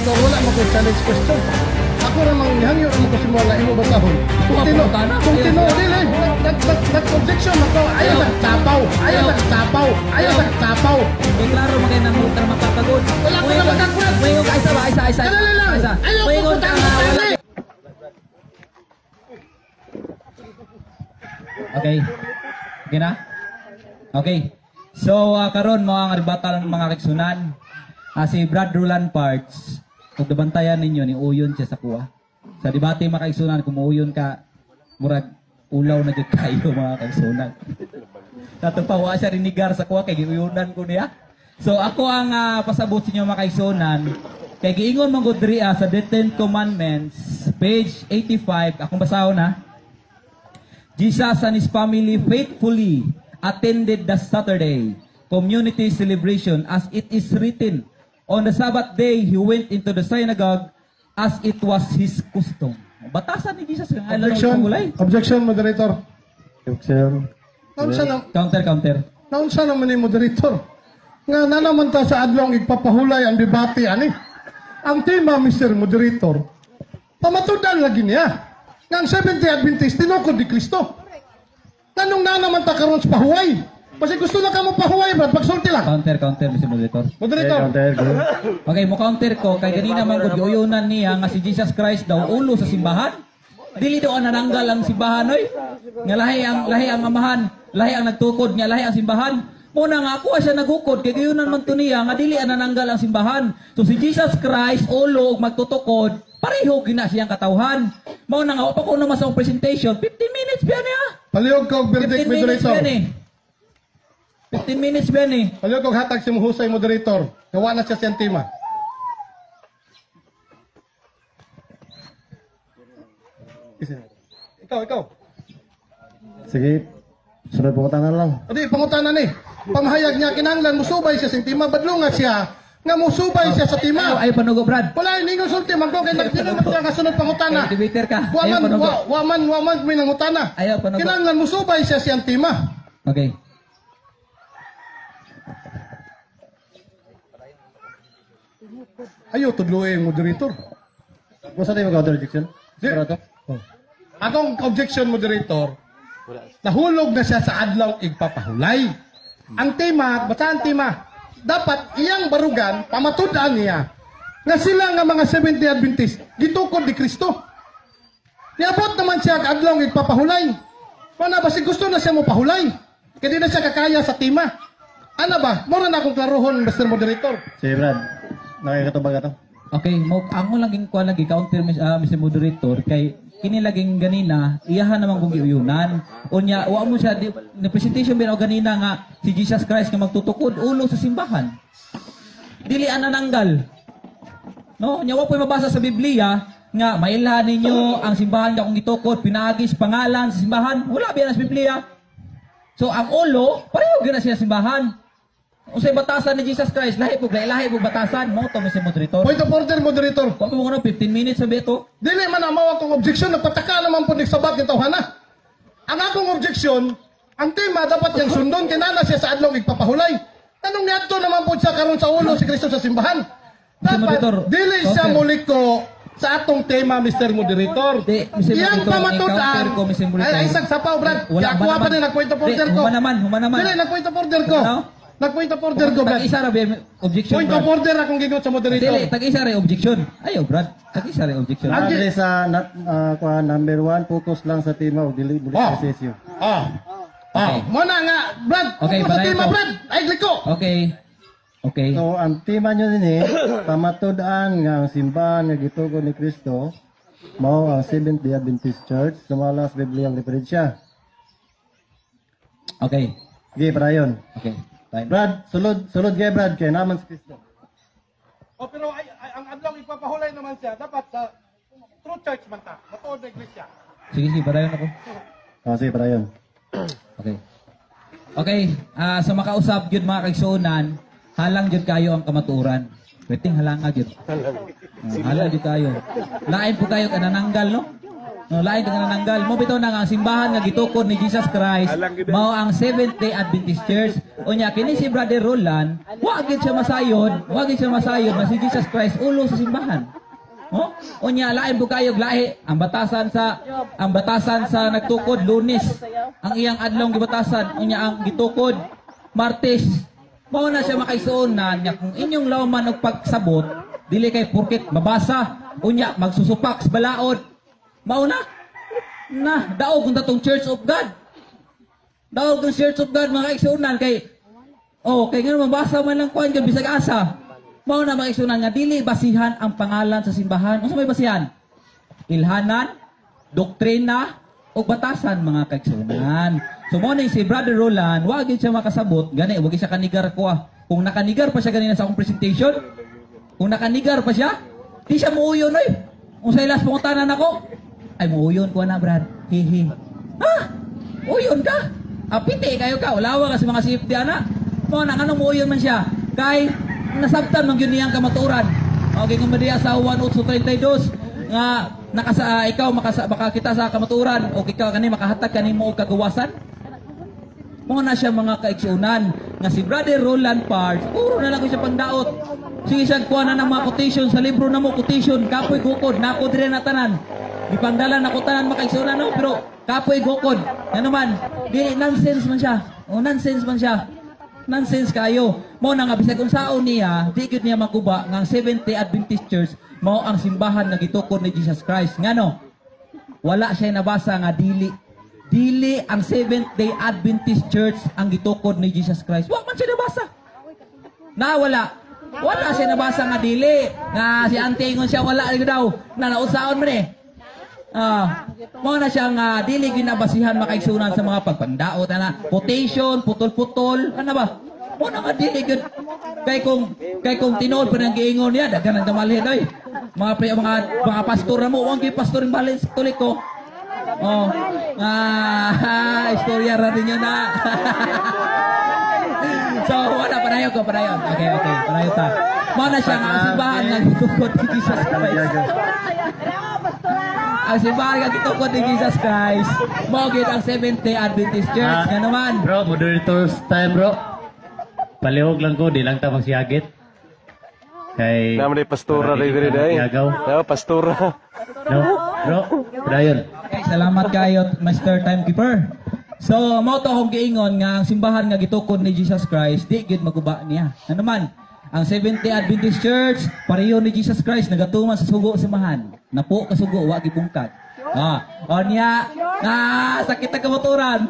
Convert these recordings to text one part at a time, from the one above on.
ikaw wala mo ko challenge question. Ako namang hangyo mo ko simula imo basahon. Kung tino dili nag-objection ako. Ayaw sa tapaw. Ayaw sa tapaw. Ayaw sa tapaw. Klaro magay nang mutar magpapagod. Wala ko na magkakwet. Mayo ka isa ba? Isa. Ayaw ko wala. Okay. Okay na? Okay. So, karon mga aribatan ng mga kiksunan. Si Brad Roland Parts, kung nabantayan ninyo, ni uyon siya sa kuha. Sa debate mga kiksunan, kung uyon ka, murag ulaw na kayo mga kiksunan. Natupawa siya rinigar sa kuha, kaya giuyunan ko niya. So, ako ang pasabot sa inyo mga kiksunan. Kaya giingon mong Godria sa The Ten Commandments, page 85, akong basahon na. Jesus and his family faithfully attended the Saturday community celebration as it is written. On the Sabbath day, he went into the synagogue as it was his custom. Batasan ni Jesus ng Objection, moderator. Objection. Counter. Naunsa naman ni moderator. Nga nanaman ta sa adlong igpapahulay ang debate ani. Ang tema, Mr. Moderator, pamatudan lagi niya. Nga ang Seventh Day Adventist, tinukod ni Kristo. Tanong na naman ta karon sa pahuway. Kasi gusto na ka mo pahuway, Brad. Pagsulti lang. Counter, Mr. Moderator. Moderator. Okay, mo counter ko. Kay ganina man ko giuyunan niya nga si Jesus Christ daw ulo sa simbahan. Dili daw nananggal ang simbahan, oy. Nga lahi ang amahan, lahi ang nagtukod, nga lahi ang simbahan. Muna nga ako siya nagukod, kay gayunan man to niya, nga dili ang nananggal ang simbahan. So si Jesus Christ, ulo, magtutukod, pareho gina siyang katawhan. Mao na nga, pa ko naman sa presentation, 15 minutes ba niya? Palihog ka og verdict, moderator. 15 minutes ba ni? Palihog ka og hatag si Muhusay, moderator. Gawa na siya siyang tema. Ikaw. Sige. Sunod pangutanan lang. Adi, pangutanan ni. Pamahayag niya, kinahanglan musubay siya sa tima. Badlunga siya nga musubay siya sa tima. Ay, panugo, Brad. Wala, hindi ko sulti. Magkong kay nagpinag siya kasunod pangutana. Debater ka. Waman, may nangutana. Ayaw, panugo. Kinahanglan musubay siya siyang tima. Okay. Ayaw, tudluin, moderator. Basta tayo mag-counter-objection? Akong objection, moderator, nahulog na siya sa adlaw igpapahulay. Ang tema, basta ang tema, dapat iyang barugan, pamatudaan niya, nga sila nga mga Seventh Day Adventist, gitukod ni Kristo. Niabot naman siya ang adlaw igpapahulay. Ano ba, si gusto na siya mo pahulay. Kaya di na siya kakaya sa tema. Ano ba, mura na akong klarohon, Mr. Moderator. Sige, Brad. Nakikatubag ka to. Okay, ang laging kuha lagi counter Mr. Moderator kay kini laging ganina iyahan naman kung giuyunan. Unya wa mo siya na presentation bino ganina nga si Jesus Christ nga magtutukod ulo sa simbahan. Dili anananggal. No, nya wa po'y mabasa sa Biblia nga mailhan ninyo ang simbahan nga kung gitukod pinagis pangalan sa simbahan. Wala biya sa Biblia. So ang ulo pareho gyud na siya simbahan. Usay batasan ni Jesus Christ, lahi po batasan mo to Mr. Moderator. Point of order, moderator. Kung mo 15 minutes sabi ito. Dili man ang mawa kong objection, nagpataka naman po nagsabat ni tawhana. Ang akong objection, ang tema dapat yung sundon, kinana siya sa adlaw igpapahulay. Anong niadto naman po siya karon sa ulo si Kristo sa simbahan? Dapat, dili siya muliko sa atong tema, Mr. Moderator. Iyang pamatudan. Ay, isang sapaw, Brad. Yakuha pa din, nag-point of order ko. Human. Dili, nag-point of order ko. Nag-point of order ko, Brad. Tag-isa ra objection, Point of order akong gigot sa moderator. Dili, tag-isa ra objection. Ayaw, Brad. Tag-isa ra objection. Dili sa number 1, focus lang sa tema o dili sa sesyo. Muna nga, Brad. Okay, focus sa tema, Brad. Ay, gliko. Okay. So, ang tema nyo din pamatud-an nga ang simbahan nga gitugon ni Kristo mao ang Seventh Day Adventist Church sumala sa Bibliang referensya. Okay. Sige, Brian. Okay. Time. Brad, sulod kay Brad kay naman si Kristo. Pero ang adlaw ipapahulay naman siya dapat sa true church man ta, matuod na iglesia. Sige, padayon ako. Sige, Brian. Okay, sa makausap gyud mga kaigsuonan, halang gyud kayo ang kamatuoran. Pwedeng halanga gyud. Halang gyud kayo. Lain po kayo kanananggal, no? No, lain ka nananggal. Mo bitaw na nga ang simbahan nga gitukod ni Jesus Christ mao ang Seventh-day Adventist Church. Unya kini si Brother Roland, wa gid siya masayod na si Jesus Christ ulo sa simbahan. Oh, unya lain po kayo lahi ang batasan sa nagtukod Lunes. Ang iyang adlong gibatasan unya ang gitukod Martes. Mao na siya makaisuonan nya kung inyong lawman og pagsabot dili kay porket mabasa unya magsusupak sa balaod. Mao na daog kung tatong Church of God. Daog kung Church of God mga kaisunan kay kay nga mabasa man lang kuan bisag asa. Mao na mga kaisunan nga dili basihan ang pangalan sa simbahan. Unsa may basihan? Ilhanan, doktrina o batasan mga kaisunan. So mo ni si Brother Roland, wag siya makasabot gani wag siya kanigar ko. Kung nakanigar pa siya ganina sa akong presentation, kung nakanigar pa siya, di siya muuyon oy. Unsay last pangutanan ako? Ay, muuyon ko na, Brad. Hihi. Ha? Uyon ka? Piti kayo ka. Ulawa ka sa mga safety, ana. Mo na, anong muuyon man siya? Kay, nasabtan mang yun niyang kamaturan. Okay, kung madiya sa 1.32, nga, ikaw makakita sa kamaturan, o ikaw kani makahatag kani mo og kagawasan. Mo na siya mga kaigsunan. Nga si Brother Roland Parks, puro na lang ko siya pangdaot. Sige siya, kuha na ng mga quotation sa libro na mo, quotation, kapoy gukod, nako dire na tanan. Ipangdalan ako tanan makaigsunan no, pero kapoy gukod. Yan naman, dili nonsense man siya. Nonsense man siya. Nonsense kayo. Mo na nga bisag unsaon niya, di gyud niya maguba nga ang Seventh-day Adventist Church mao ang simbahan nga gitukod ni Jesus Christ. Ngano? Wala siya nabasa nga dili ang Seventh-day Adventist Church ang gitukod ni Jesus Christ. Wa man siya nabasa. Wala siya nabasa nga dili. Nga si Auntie ingon siya wala daw. Na nausaon man eh. Mo na siya nga dili ginabasihan makaigsunan sa mga pagpandaot ana quotation putol-putol ano ba mo na nga dili gud kay kung tinuod pa nang giingon niya daghan nang damalhin oy mga pastor mo wang gi pastor ng balance tulik ko istorya ra ninyo na so wala padayon okay padayon ta mo na siya nga simbahan nga gitukod ni Jesus Christ. Ang simbahan nga gitukod ni Jesus Christ, mogit ang Seventh-day Adventist Church. Nga naman. Bro, moderator's time bro. Palihog lang ko, di lang ta magsiyagit. Kay... Naman ay pastora rin rin ay. No, pastora. No, bro, Brian. Okay, salamat kayo, Mr. Timekeeper. So, mo to akong giingon nga ang simbahan nga gitukod ni Jesus Christ, di gid maguba niya. Nga naman, ang Seventh-day Adventist Church, pareho ni Jesus Christ, nagatuman sa sugo simahan. Napo kasugo, wa gibungkad. Onya, sakit ang kamaturan.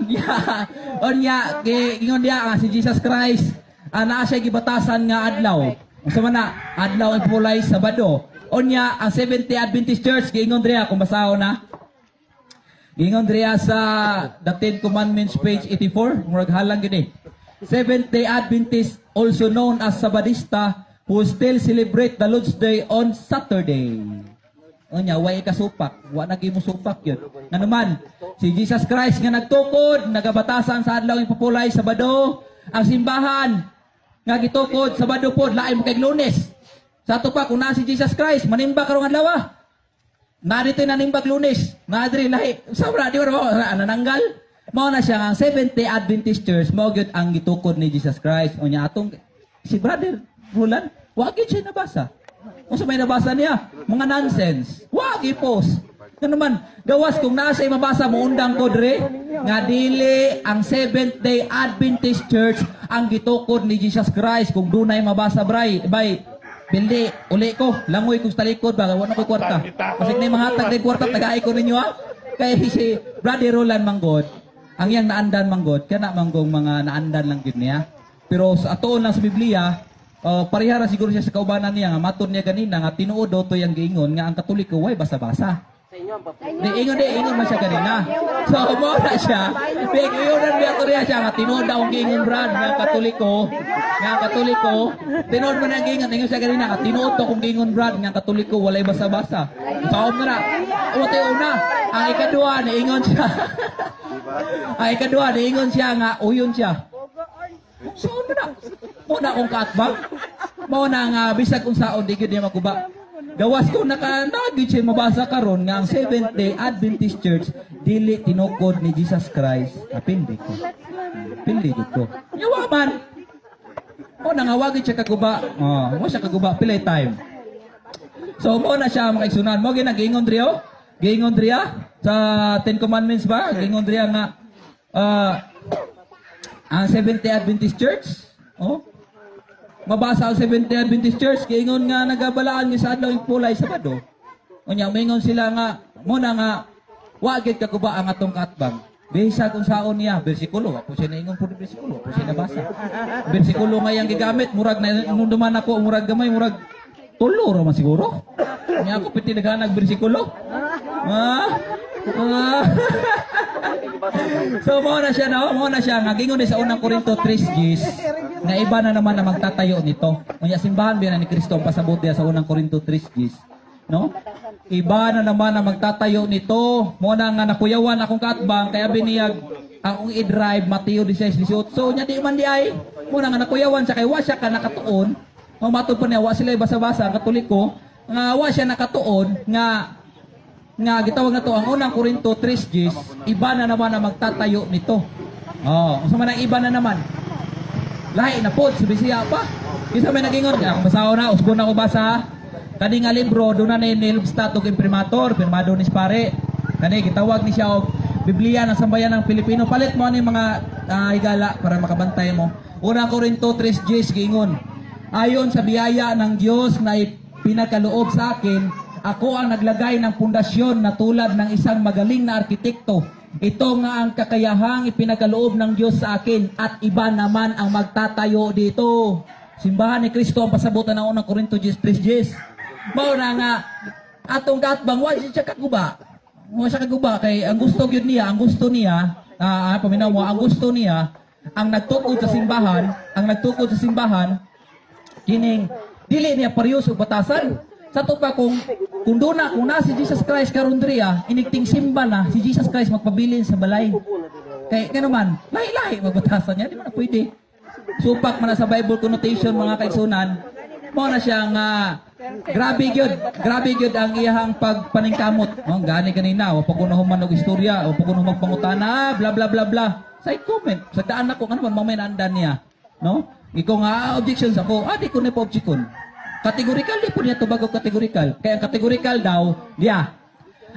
Onya, ingon dia si Jesus Christ, naa siya gibatasan nga adlaw. Unsa man na, adlaw ang pulay Sabado. Onya, ang Seventh-day Adventist Church, giingon dia kung basaho na. Giingon dia sa The Ten Commandments page 84, murag halang gini. Seventh-day Adventist, also known as Sabadista, who still celebrate the Lord's Day on Saturday. Onya, way kasupak. Wa nagi mo supak yun. Nga naman, si Jesus Christ nga nagtukod, nagabatasan sa adlaw yung papulay, Sabado, ang simbahan, nga gitukod, Sabado po, lain mo kay Lunes. Sa ito pa, kung na si Jesus Christ, manimba karong adlaw. Narito yung nanimbag Lunes. Nadri, lahi. Sabra, di ba nananggal? Mao na siya ang Seventh-day Adventist Church, mao gyud ang gitukod ni Jesus Christ. Unya atong si Brother Roland, wa gyud siya nabasa. Unsa may nabasa niya? Mga nonsense. Wa gyud post. Nga naman, gawas kung naa siya mabasa mo undang ko dire nga dili ang Seventh-day Adventist Church ang gitukod ni Jesus Christ. Kung dunay mabasa bay Bildi, uli ko, langoy ko sa talikod ba, wala ko kwarta. Kasi na mga tag kwarta, tagaay ko ninyo ha. Kaya si Brother Roland Manggod, ang yang naandan Manggod, kaya na manggong mga naandan lang yun niya. Pero sa atoon lang sa Biblia, parihara siguro siya sa kaubanan niya, nga maton niya ganina, nga tinuod daw to yung giingon, nga ang Katoliko, way basa-basa. Ingon man siya ganina. So, mo na siya. Ingon niya to niya siya, nga tinuod daw ang giingon Brad, nga Katoliko, tinuod man ang giingon, ingon siya ganina, nga tinuod to kung giingon Brad, nga Katoliko, walay basa-basa. So, na, una, ang ikadua, niingon siya. Ang ikadua, niingon siya nga, uyon siya. So, na, muna kong katbang. Muna nga, bisag kung saon, di yun niya maguba. Gawas ko nakanagid siya mabasa karon nga ang Seventh-day Adventist Church dili tinukod ni Jesus Christ. Pindi ko. Pindi ko. Yawa man. O nangawagin siya kaguba. Mo siya kaguba pilay time. So mo na siya makaigsunan. Mo ginagingon driyo. Gingon driya sa Ten Commandments ba? Gingon driya nga ang Seventh-day Adventist Church. Oh. Mabasa ang Seventh-day Adventist Church, kaingon nga nagabalaan nga sa adlaw yung pulay Sabado. Unya, maingon sila nga, muna nga, wagit kaguba ang atong katbang. Bisa kung saon niya, bersikulo, ako siya naingon po bersikulo, ako siya nabasa. Bersikulo nga yung gigamit, murag na, nung duman ako, murag gamay, murag tulo raman siguro. Unya ako, piti naghanag bersikulo. So, mo na siya, no? Mo na siya, nga, gingon sa unang Korinto 3:10, na iba na naman na magtatayo nito. Unya simbahan biya na ni Kristo ang pasabot diya sa unang Korinto 3:10, no? Iba na naman na magtatayo nito. Mo na nga nakuyawan akong katbang kaya biniyag akong i-drive Mateo 16:18. So nya di man di ay. Mo na nga nakuyawan siya kay wa siya ka nakatuon. Mo matud pa niya wa sila basa-basa ang Katoliko nga wa siya nakatuon nga gitawag na to ang unang Korinto 3:10, iba na naman na magtatayo nito. Unsa man ang iba na naman? Lahi na pod, subisiya pa. Kisa may nagingon, akong basaho na, usbon na ko basa. Kani nga libro, doon na nilubstat og imprimator, pirmado ni Spare. Kani, gitawag ni siya og Biblia ng Sambayan ng Pilipino. Palit mo ano yung mga higala para makabantay mo. Unang Korinto 3:10, giingon, ayon sa biyaya ng Diyos na pinagkaloob sa akin, ako ang naglagay ng pundasyon na tulad ng isang magaling na arkitekto. Ito nga ang kakayahang ipinagkaloob ng Diyos sa akin at iba naman ang magtatayo dito. Simbahan ni Kristo ang pasabutan ng unang Korinto 3:10. Mao na nga atong katbang wa siya kaguba. Wa siya kaguba kay ang gusto gyud niya, ang gusto niya, paminaw mo, ang gusto niya ang nagtukod sa simbahan, kining dili niya parehas og batasan. Sa to pa kung doon na, kung na si Jesus Christ karundriya, inigting simba na, si Jesus Christ magpabilin sa balay. Kaya naman, lahi-lahi magbatasan niya, di mo na pwede. Supak man na sa Bible connotation mga kaigsunan, mo na siyang grabe gyud ang iyahang pagpaningkamot. Gani kanina, o pagkunahuman og istorya, o pagkunahuman pangutana, bla bla bla bla. Sa comment, sa daan ako, ano man, mamay naandan niya. No? Ikaw nga, objections ako, di ko na pa-objection. Kategorikal di po niya ito bago kategorikal. Kaya ang kategorikal daw,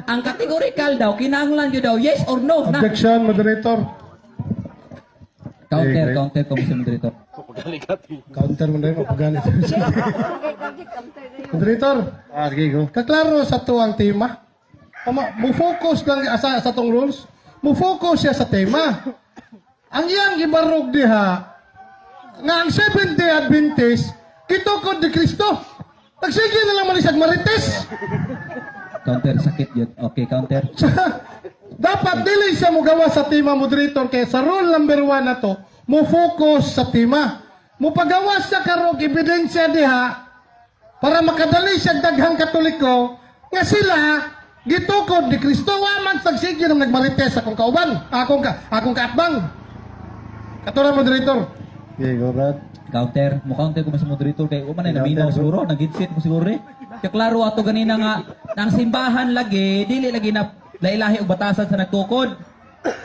ang kategorikal daw, kinahanglan nyo daw, yes or no. Objection, moderator. Counter ko si moderator. Counter moderator, pagalit. Moderator, Sige ko. kaklaro sa tuwang tema. Mo-focus lang sa tong rules. Mo-focus siya sa tema. Ang iyang ibarog diha, nga ang Seventh-day Adventist, kitukod ni Kristo. Nagsige na lang manisag marites. Counter, sakit yun. Okay, counter. Dapat dili siya mugawa sa tema, moderator, kaya sa rule number 1 na to, mo focus sa tema. Mo pagawa siya karong ebidensya diha para makadali siya daghang Katoliko nga sila gitukod ni Kristo. Wa man sagsige nang nagmarites akong kauban, akong kaatbang. Katulad moderator. Sige ko, Brad. Counter. Mo-counter ko sa moderator kay uman ay naminaw siguro, nag-insit mo siguro eh. Kaya klaro ato ganina nga, ang simbahan lagi, dili lagi na lailahi og batasan sa nagtukod.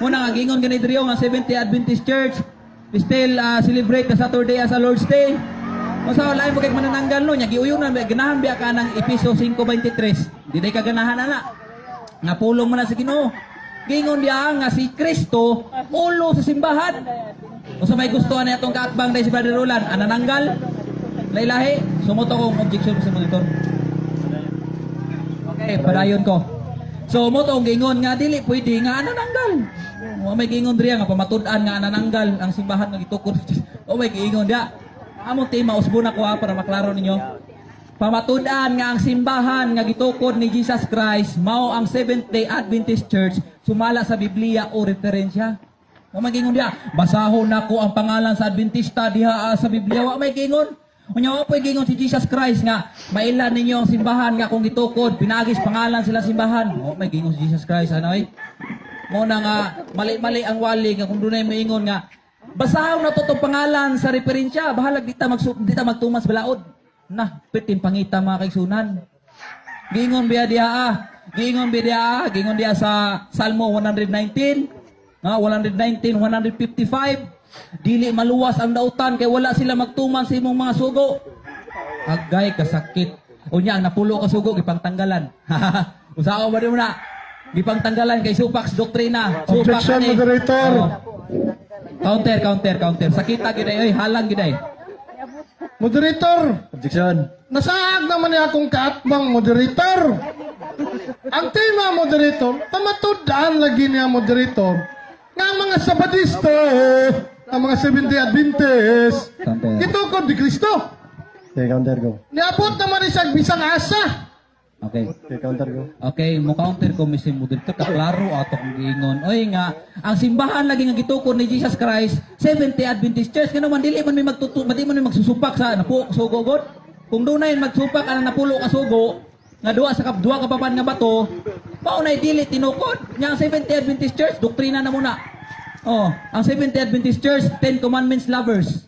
Muna nga gingon ganit riyo nga Seventh-day Adventist Church, we still celebrate the Saturday as a Lord's Day. Masa lain mo kay manananggal no, nya giuyon na ganahan biya ka ng Efeso 5:23. Di day ka ganahan ana. Nga pulong man na sa Ginoo. Gingon diya nga si Kristo ulo sa simbahan. O sa may gustuhan niya itong kaatbang dahil si Brother Roland, anananggal, lailahi, sumuto kong objection sa monitor. Okay, padayon ko. So, mo itong gingon nga, dili pwede nga anananggal. O may gingon diya nga, pamatudan nga anananggal ang simbahan nga gitukod. O may gingon diya. Among tema, usbon ako para maklaro ninyo. Pamatudan nga ang simbahan nga gitukod ni Jesus Christ, mao ang Seventh-day Adventist Church, sumala sa Biblia o referensya. Wa may gingon diha, basahon nako ang pangalan sa Adventista diha sa Biblia. Wa may gingon. Unya wa pay gingon si Jesus Christ nga mailan ninyo ang simbahan nga kung gitukod, pinagis pangalan sila simbahan. Wa may gingon si Jesus Christ ano ay. Mo na nga mali-mali ang wali nga kung dunay maingon nga basahon na to pangalan sa referensya, bahalag dita magtumas balaod. Nah, pitin pangita mga kaigsunan. Giingon biya diha. Giingon diha sa Salmo 119, 155. Dili maluwas ang dautan kay wala sila magtuman sa imong mga sugo. Agay kasakit. Unya ang napulo ka sugo gipangtanggalan. Usaw ba mo na? Gipangtanggalan kay Supax doktrina. Objection, moderator. Counter. Sakita gid ay halang gid ay. Moderator, Objection. nasaag naman niya akong kaatbang moderator. Ang tema moderator, pamatudaan lagi niya moderator nga ang mga Sabadisto, ang mga Seventh-day Adventist, Counter. gitukod ni Kristo. Okay, counter go. Niabot naman isang bisang asa. Okay. Okay, counter go. Okay, mo counter ko Mr. Moderator kaklaro ato kung giingon. Oy nga, ang simbahan lagi nga gitukod ni Jesus Christ, Seventh-day Adventist Church kano man dili man may di man may magsusupak sa napo sugo god. Kung dunay magsupak ang napulo ka sugo, nga duwa ka papan nga bato, mao nay dili tinukod. Nya ang Seventh-day Adventist Church doktrina na muna. Oh, ang Seventh-day Adventist Church, 10 Commandments lovers.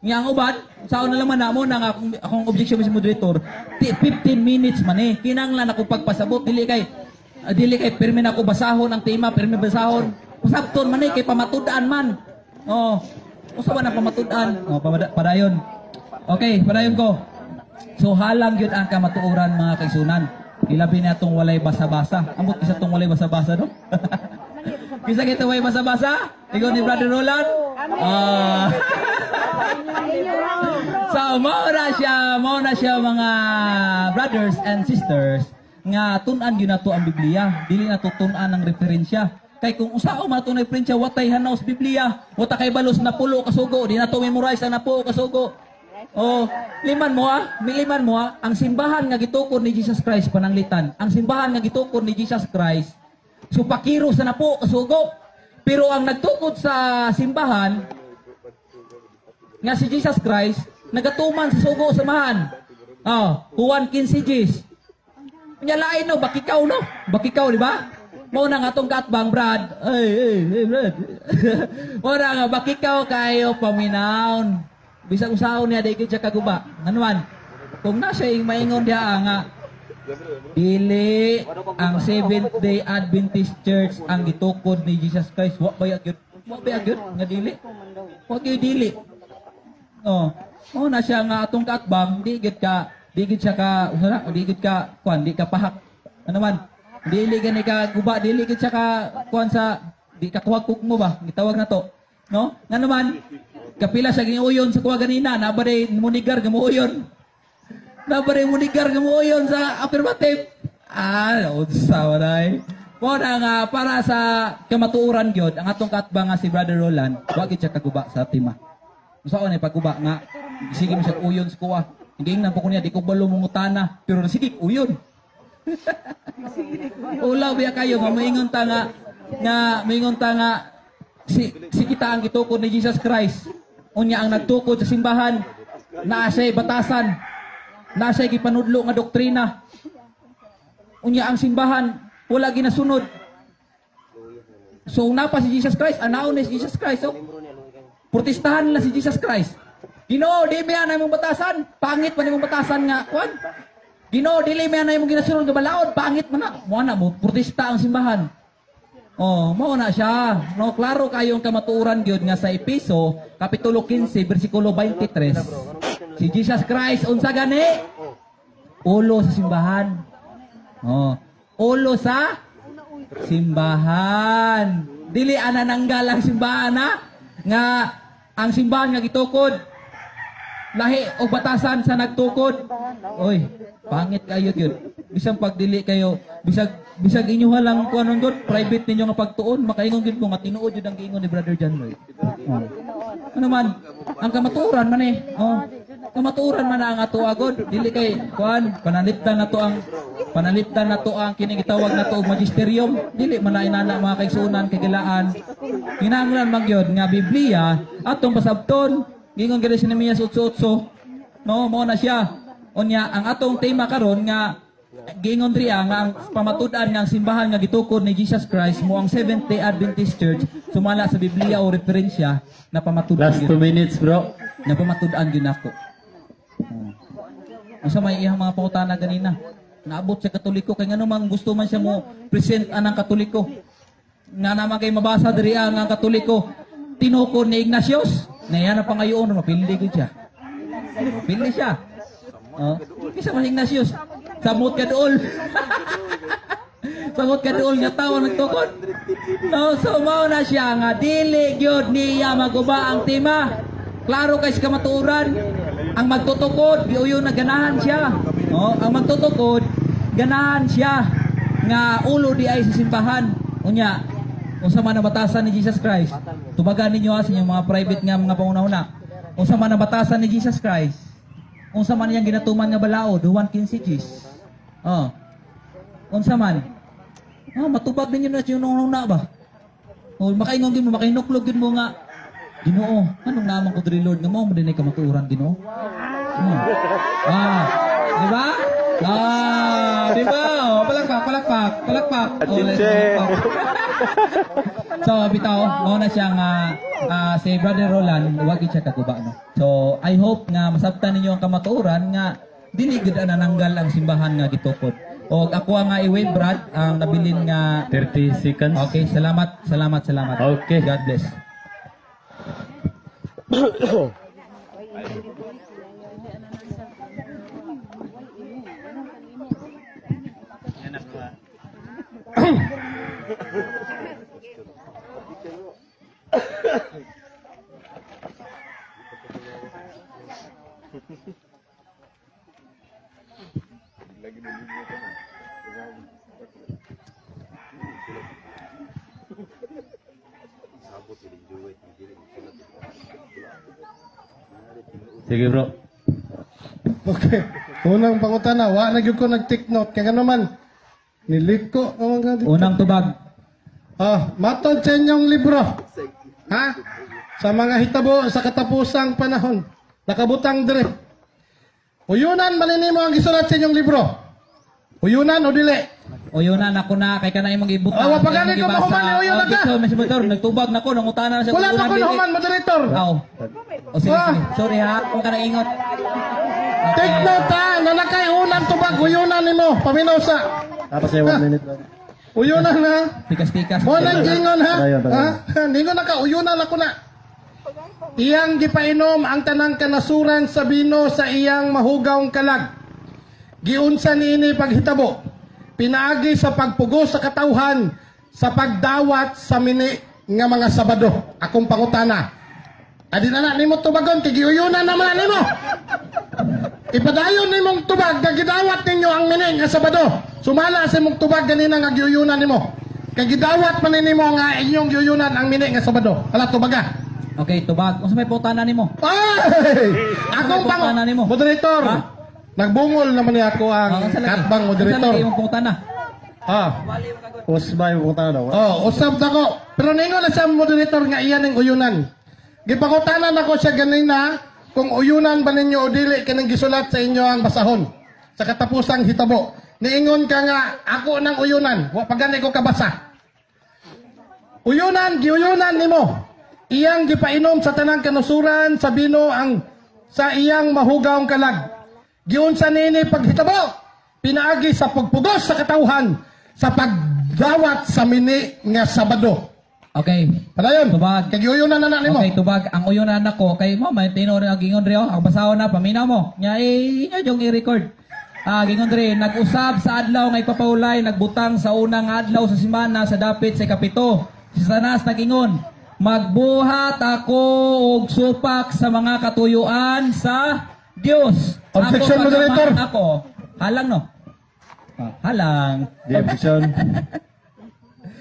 Nga ang uban, sao na naman namo nang akong objection Mr. Moderator, 15 minutes man eh. Kinanglan ako pagpasabot dili kay permi na ako basahon ang tema, permi basahon. Usabton man eh kay pamatud-an man. Oh, usa ba na pamatud-an? Oh, padayon. Okay, padayon ko. So halang yun ang kamatuoran mga kaigsunan. Ilabi na itong walay basa-basa. Amot isa itong walay basa-basa, no? Bisa kita walay basa-basa? Ikaw ni Brother Roland? So, mauna siya mga brothers and sisters nga tunan yun na to ang Biblia. Dili na to tunan ng referensya. Kay kung usao man to na referensya, watay hanaw sa Biblia. Wata kay balos na pulo kasugo. Di na to memorize ang napulo kasugo. Oh, liman mo ang simbahan nga gitukod ni Jesus Christ pananglitan. Ang simbahan nga gitukod ni Jesus Christ supakiro sa napo kasugo. Pero ang nagtukod sa simbahan nga si Jesus Christ nagatuman sa sugo samahan. Juan 15:10. Nya lain no, bakikaw no? Bakikaw di ba? Mao na nga atong katbang Brad. Ay Brad. Mao na nga bakikaw kayo paminaon. Bisag usaon niya dahil siya kaguba. Nganuan, kung nasa yung maingon diya nga, dili ang Seventh-day Adventist Church ang gitukod ni Jesus Christ. Wa ba yun? Nga dili? Wag yung dili. Oh, na siya nga atong katbang, di gid ka pahak. Ano man? Dili gani ka guba, dili gid siya ka kuan sa di ka kuwag mo ba? Gitawag na to. No? Nga naman, kapila sa ginuyon sa kuha ganina, nabaray munigar gamuuyon. Sa affirmative. Unsa waray. Mo na nga para sa kamatuoran gyud ang atong katbang nga si Brother Roland, wa gid siya kaguba sa tima. Usaon ni pagguba nga sige mi siya uyon sa kuha. Hindi nang ko niya di ko balo mungutana, pero sige uyon. Ulaw biya kayo maingon ta nga si kita ang gitukod ni Jesus Christ. Unya ang nagtukod sa simbahan, naa siya'y batasan, naa siya'y gipanudlo nga doktrina. Unya ang simbahan, wala ginasunod. So napa si Jesus Christ, anaon ni Jesus Christ. So, protestahan nila si Jesus Christ. Ginoo, di miya na imong batasan, pangit man imong batasan nga, kwan. Ginoo, dili miya na imong ginasunod nga balaod, pangit man na. Mo na mo, protesta ang simbahan. Oh, mao na siya. No, klaro kayong kamatuoran gyud nga sa Epeso kapitulo 15 bersikulo 23. Si Jesus Christ unsa gani? Ulo sa simbahan. Oh, ulo sa simbahan. Dili ana nanggal ang simbahan na nga ang simbahan nga gitukod lahi o batasan sa nagtukod. Oy, pangit kayo gyud. Bisang pagdili kayo, bisag inyo lang kuanon gud, private ninyo nga pagtuon, makaingon gid ko nga tinuod jud ang giingon ni Brother John Lloyd. Ano man, ang kamatuoran man eh. Kamatuoran man ang ato agod, dili kay kuan panaliptan na to ang kini gitawag na to og magisterium, dili man na inana mga kaigsunan kagilaan. Kinahanglan man gyud nga Biblia atong basabton. Gingon gid si Nehemias 8:8. No, mo na siya. Unya ang atong tema karon nga gingon riya nga ang pamatud-an nga ang simbahan nga gitukod ni Jesus Christ mo ang Seventh-day Adventist Church sumala sa Biblia o referensya na pamatud-an. Last 2 minutes, bro. Na pamatud-an gyud nako. Unsa may iyang mga pangutana ganina? naabot sa Katoliko kay ngano man gusto man siya mo present anang Katoliko. Nga naman kay mabasa diri ang Katoliko tinukod ni Ignatius. Naya na pangayoon mapildi gud siya. Pildi siya. Oh, kisa man Ignatius. Samot ka dool. Samot ka dool nga tawo nagtukod. No, so mao na siya nga dili gyud niya maguba ang tema. Klaro kay sa kamatuoran. Ang magtutukod, giuyo na ganahan siya. No, ang magtutukod, ganahan siya nga ulo di ay sa simbahan. Unya, unsa man ang batasan ni Jesus Christ? Tubagan ninyo sa inyong mga private nga mga pangunahuna. Unsa man ang batasan ni Jesus Christ? Unsa man yang ginatuman nga balao, duwan 15 Gs. Oh. Unsa man? Oh, matubag ninyo na yung nuna ba? Oh, makaingon din mo, makainuklog din mo nga. Ginoo, anong naman ko diri Lord nga mao mo dinay kamatuoran Ginoo? Di ba? Di ba? Oh, palakpak. Oh, so, bitaw, mao na siyang si Brother Roland, wag siya kaguba no. So, I hope nga masabtan ninyo ang kamatuoran nga dili gid nananggal ang simbahan nga gitukod. O ako nga i-wave Brad ang nabilin nga 30 seconds. Okay, salamat. Okay. God bless. Sige bro. Okay. Unang pangutana, wa na gyud ko nag-take note kay ano man. Nilit ko Unang tubag. matod sa inyong libro. Ha? Sa mga hitabo sa katapusang panahon. Nakabutang dire. Uyunan malinimo ang gisulat sa inyong libro. Uyunan o dili? Uyunan ako na kay kanay mong ibutang. Wa pagani ko mahuman ni uyunan ka. So, Mr. Motor, nagtubag nako nangutana na sa Wala pa ko nahuman moderator. O sige. Sorry ha, kung ka ingot. Take note ha, nanakay unang tubag uyunan nimo. Paminaw sa. Tapos ay 1 minute lang. Uyunan na. Tikas-tikas. Mo nang gingon ha. Ayun. Ningon na ka uyunan ako na. Iyang gipainom ang tanang kanasuran sa bino sa iyang mahugawng kalag. Giunsa niini paghitabo. Pinaagi sa pagpugos sa katawhan sa pagdawat sa mini nga mga Sabado. Akong pangutana. Adi na nimo tubagon kay giuyunan naman na nimo. Ipadayon nimong tubag nga gidawat ninyo ang mini nga Sabado. Sumala sa imong tubag ganina nga giuyunan nimo. Kay gidawat man nimo nga inyong giuyunan ang mini nga Sabado. Hala tubaga. Okay, tubag. Unsa may putana nimo? Ay! Akong putana nimo? moderator. Ha? Nagbungol naman niya ako ang katbang moderator. Unsa imong putana? Usbay mo ta daw. Usab na ko. Pero ningon na sa moderator nga iyan ang uyunan. Gipangutanan ako siya ganina kung uyunan ba ninyo o dili kanang gisulat sa inyo ang basahon sa katapusang hitabo. Niingon ka nga ako nang uyunan. Wa pagani ko kabasa. Uyunan, giuyunan nimo. Iyang gipainom sa tanang kanusuran sa bino ang sa iyang mahugawng kalag. Giunsa nini paghitabo, pinaagi sa pagpugos sa katawhan sa pagdawat sa mini nga Sabado. Okay. Padayon. Tubag. Kay uyunan na nimo. Okay, tubag. Ang uyunan nako kay mo may tino rin ang gingon rio. Ang basahon na paminaw mo. Nya inyo yung i-record. Gingon rin nag-usab sa adlaw nga ipapaulay, nagbutang sa unang adlaw sa semana sa dapit sa kapito. Si Sanas nagingon, magbuhat ako og supak sa mga katuyuan sa Dios. Objection, moderator. Ako. Halang no. Halang. Di objection.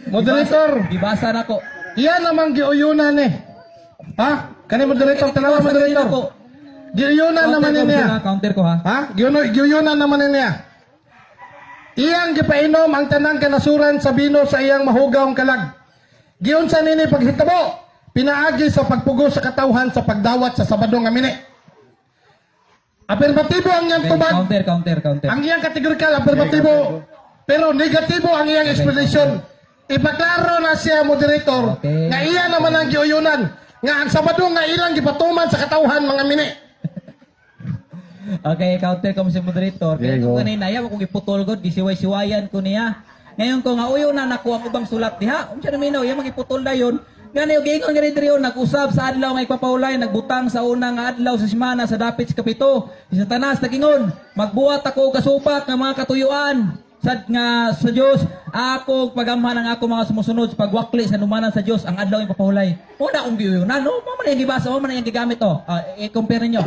Moderator. Dibasa nako. Iyan namang giuyunan ni. Ha? Kani moderator tanawa moderator. Giuyunan naman niya. Counter ko ha. Ha? Giuyunan naman niya. Iyang gipainom ang tanang kanasuran sa bino sa iyang mahugawng kalag. Giunsa nini paghitabo, pinaagi sa pagpugos sa katawhan sa pagdawat sa Sabado nga mini. Afirmatibo ang iyang tubag. Counter. Ang iyang kategorikal afirmatibo. Pero negatibo ang iyang explanation. Ipaklaro na siya moderator nga iya naman ang giuyunan nga ang Sabado nga ilang gipatuman sa katawhan mga mini. Okay, counter ko si moderator. Kaya There you kung go. kanina, yaw kung iputol ko, gisiway-siwayan ko niya. Ngayon ko nga, uyo na nakuha ang ubang sulat diha. Siya naminaw, yung magiputol na yun. Nga na yung gingon nga rin yun, nag-usab sa adlaw nga ipapahulay, nagbutang sa unang adlaw sa simana sa dapit sa kapito. Sa tanas, nagingon, magbuhat ako kasupak ng mga katuyuan. Sa Diyos, ako pagamhan ang ako mga sumusunod sa pagwakli sa numanan sa Diyos, ang adlaw yung papahulay. Una akong giyunan, no? Mama na yung gibasa, mama na yung gigamit to. I-compare ninyo.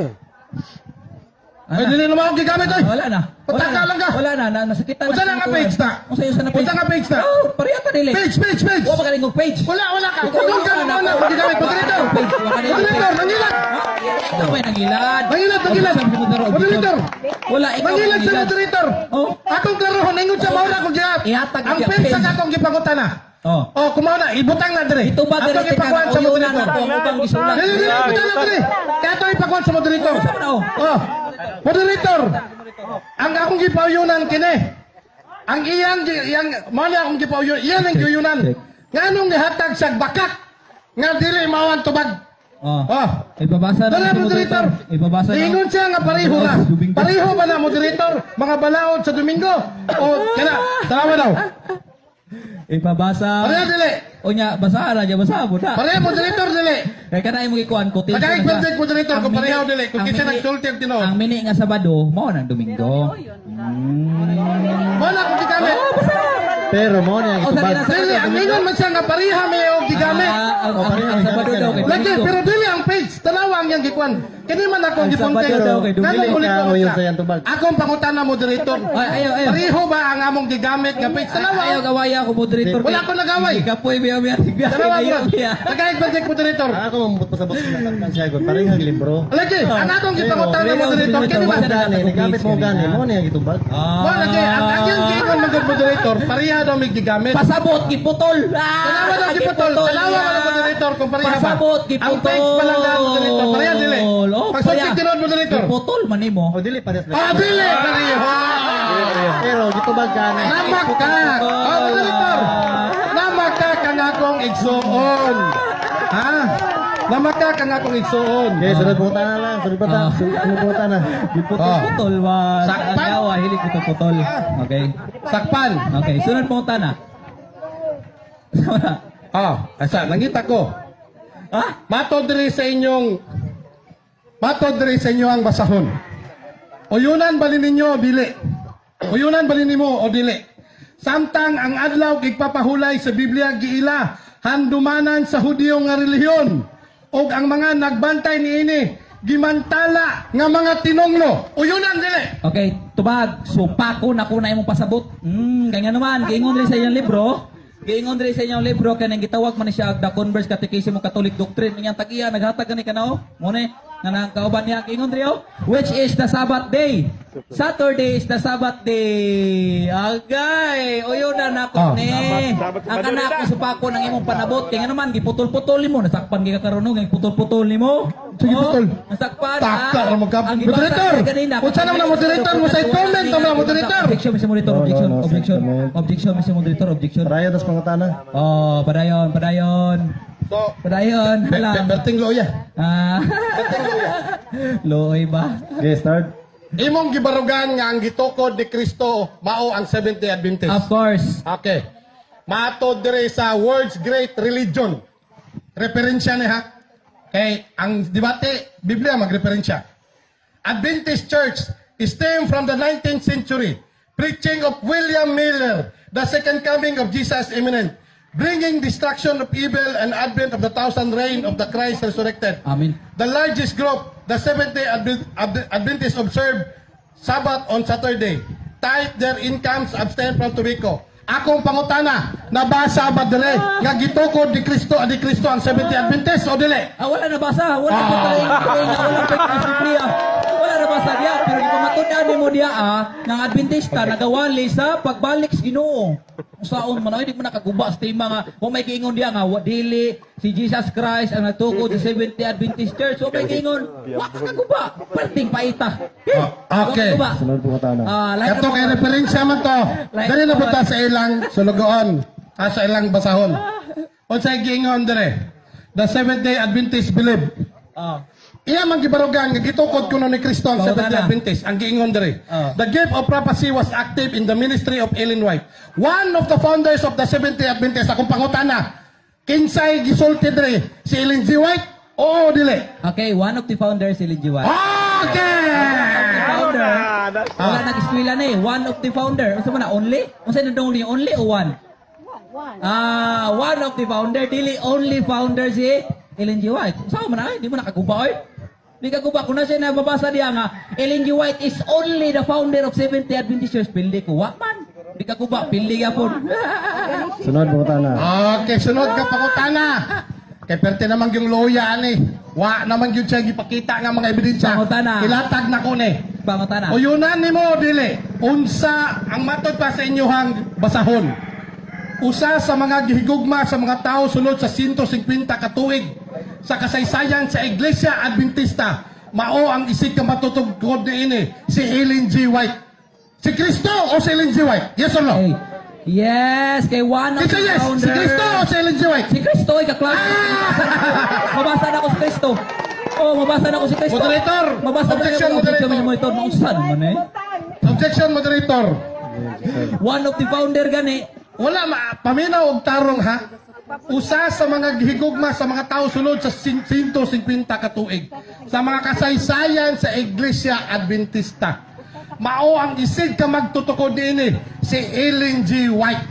Ay, dili naman akong gigamit ay. Wala na. Punta ka lang ka. Wala na, nasakitan Unsa na nga page na? Unsa na page? Unsa nga page na? Oh, pareha ka dili. Page. Wa ba kalingog page? Wala ka. Kung ka na akong gigamit. Moderator. Moderator, nangilan. Ito ba nangilad? Nangilan. Moderator. Wala ikaw. Nangilan sa moderator. Oh. Akong klarohon, ingon sa mauna akong gigamit. Ihatag Ang niya, page page. sa akong gipangutana. Oh. Oh, kumaw na, ibutang na dire. Ito ba Atong ganito ka ipakuan sa uyunan moderator. ako ang ubang gisulat? Dili, ibutang na dire. Kaya ito ipakuan sa moderator. Oh. Oh, moderator. Ang akong gipawunan kini. Ang iyang mali akong gipawunan, iyan ang giyunan. Nganong nihatag sa bakak nga dili mawan tubag. Oh. Oh. Ipabasa Dala na moderator. Ipabasa na. Ingon siya nga pareho ra. Pareho ba na moderator? Mga balaod sa Domingo. O kana, tama daw. Ipabasa. Pareho dili. O nya basahan na, basa mo na. Pareho moderator dili. Kaya kana imong ikuan ko tin. Pagkaig project moderator kung pareho dili. Kung kinsa nagsulti ang tinuod. Ang mini nga Sabado, mao nang Domingo. Wala akong gigamit. Pero mo niya O, gitubag. sabi Dili, ang ingon man siya nga pareha may og gigamit. Ang Sabado daw kay Lagi, Domingo. pero dili ang page. Tanawa ang yang gikuan. Kini man ako ang Ang gipunte. Sabado daw kay Domingo. Kanang ulit Ikaw ko yung siya. sayang tubag. Akong pangutana moderator. Ay, ayaw. Pareho ba ang among gigamit nga page? Tanawa. Ayaw gawaya ako moderator. Wala akong nagaway. Kapoy biya. Tanawa ko. Pagkaig project moderator. Ako mamut pa sa box na tagpan siya ko. Parehang libro. Lagi, ang akong gipangutana moderator. Kini man. Gani, nagamit mo gani. Mo niya gitubag. Wala lagi, ang yang giingon man moderator, pareha daw may gigamit. Pasabot giputol. Tanawa daw giputol. Tanawa man ang moderator kung pareha ba. Pasabot giputol. Ang page pa lang daw moderator. Pareha dili. Pagsulti tinuod moderator. Giputol man nimo. O dili pares na. Ah, dili. Pareho. Pero gitubag gani. Namak ka! Oh, moderator! Namak ka kang akong igsuon! Ha? Namak ka kang akong igsuon! Okay, sunod puta na lang. Sunod puta. Sunod puta na. Giputol ba? Sakpan. Ayaw, hilig putol. Okay. Sakpan! Okay, sunod mo na. Oh, asa, nangita ko. Ha? Matod diri sa inyong ang basahon. Uyunan balin ninyo o dili? Uyunan balin nimo o dili? Samtang ang adlaw gigpapahulay sa Biblia giila handumanan sa Hudiyo nga relihiyon ug ang mga nagbantay niini gimantala nga mga tinonglo. Uyunan dili? Okay, tubag. So, pako na ko na imong pasabot. Kanya naman, giingon rin sa iyong libro. Giingon rin sa inyong libro, kanang gitawag man siya The Converse Catechism of Catholic Doctrine. Niyang tagiya, naghatag ni kanao. Muna, nga nang kauban niya, giingon rin which is the Sabbath day. Saturday is the Sabbath day. Agay, uyo na nako ni. Ang anak ko supako ng imong panabot. Kaya naman, giputol-putol mo. Nasakpan gi ka karon nga giputol-putol nimo. Sige, putol. Nasakpan. Takta ra mo ka. Moderator! Unsa naman ang moderator mo sa comment o mga moderator? Objection, Mr. Moderator. Objection, No, objection. sentiment. Objection, Mr. Moderator. Objection. Parayo tas pangutana. Oh, padayon. So, Padayon. Alam. Berting Loya. Ah. Loy ba? Okay, start. Imong gibarugan nga ang gitukod ni Kristo mao ang Seventh-day Adventist. Of course. Okay. Matod dire sa world's great religion. Referensya ni ha. Kay ang debate Biblia magreferensya. Adventist Church stem from the 19th century. Preaching of William Miller, the second coming of Jesus imminent, bringing destruction of evil and advent of the thousand reign of the Christ resurrected. Amen. The largest group, the Seventh-day Adventists observe Sabbath on Saturday. Tithe their incomes, abstain from tobacco. Akong pangutana, nabasa ba dili nga gitukod ni Kristo ang Seventh-day Adventist o dili? Wala na basa. Wala na Biblia. Wala na basa diya. Pero di pa matunan ni mo diya ng Adventista nagawali sa pagbalik sa Ginoo. Saon man ay di mo nakaguba sa tema nga kung may kiingon diya nga dili si Jesus Christ ang nagtukod sa Seventh-day Adventist Church. So may kiingon, wa ka kaguba. Perting paita. Okay. Sunod pangutana. Kato kay referensya man to. Dali na punta sa ilang sulugoon. Sa ilang basahon. Unsay giingon dire? The Seventh-day Adventists believe Iya man gibarugan nga gitukod kuno ni Kristo ang Seventh Day Adventist ang giingon diri. The gift of prophecy was active in the ministry of Ellen White. One of the founders of the Seventh Day Adventist. Akong pangutana, kinsay gisulti diri? Si Ellen G. White? Oo, dili. Okay, one of the founders si Ellen G. White. Okay! Founder. Wala nag-eskwela na eh. One of the founder. Unsa man na only? Unsa na only? Only o one? One of the founder. Dili only founder si Ellen G. White. Saan man na? Di mo nakaguba eh. Di ka guba. Kung na siya nababasa diya nga, Ellen G. White is only the founder of Seventh Day Adventist Church. Pildi ko. Wa man. Di ka guba. Pildi ka po. Sunod pangutana. Okay, sunod ka pangutana. Kay perte naman yung loya ani. Wa naman yung siya gipakita nga mga ebidensya. Pangutana. Ilatag na ko ni. Pangutana. Uyunan ni mo, dili. Unsa ang matod pa sa inyohang basahon. Usa sa mga gihigugma sa mga tao sulod sa 150 katuig sa kasaysayan sa Iglesia Adventista. Mao ang isig ka matutugkod niini si Ellen G. White. Si Kristo o si Ellen G. White? Yes or no? Hey. Yes, kay one of the Yes, founder. si Kristo o si Ellen G. White? Si Kristo, ikaklase. Mabasa na ako si Kristo. Oh, mabasa na ako si Kristo. Moderator! Mabasa na Objection, ako. Objection, moderator. Nausan man eh. Objection, moderator. One of the founder gani. Wala paminaw og tarong ha. Usa sa mga gihigugma sa mga tao sulod sa 150 katuig sa mga kasaysayan sa Iglesia Adventista. Mao ang isig ka magtutukod dinhi si Ellen G. White.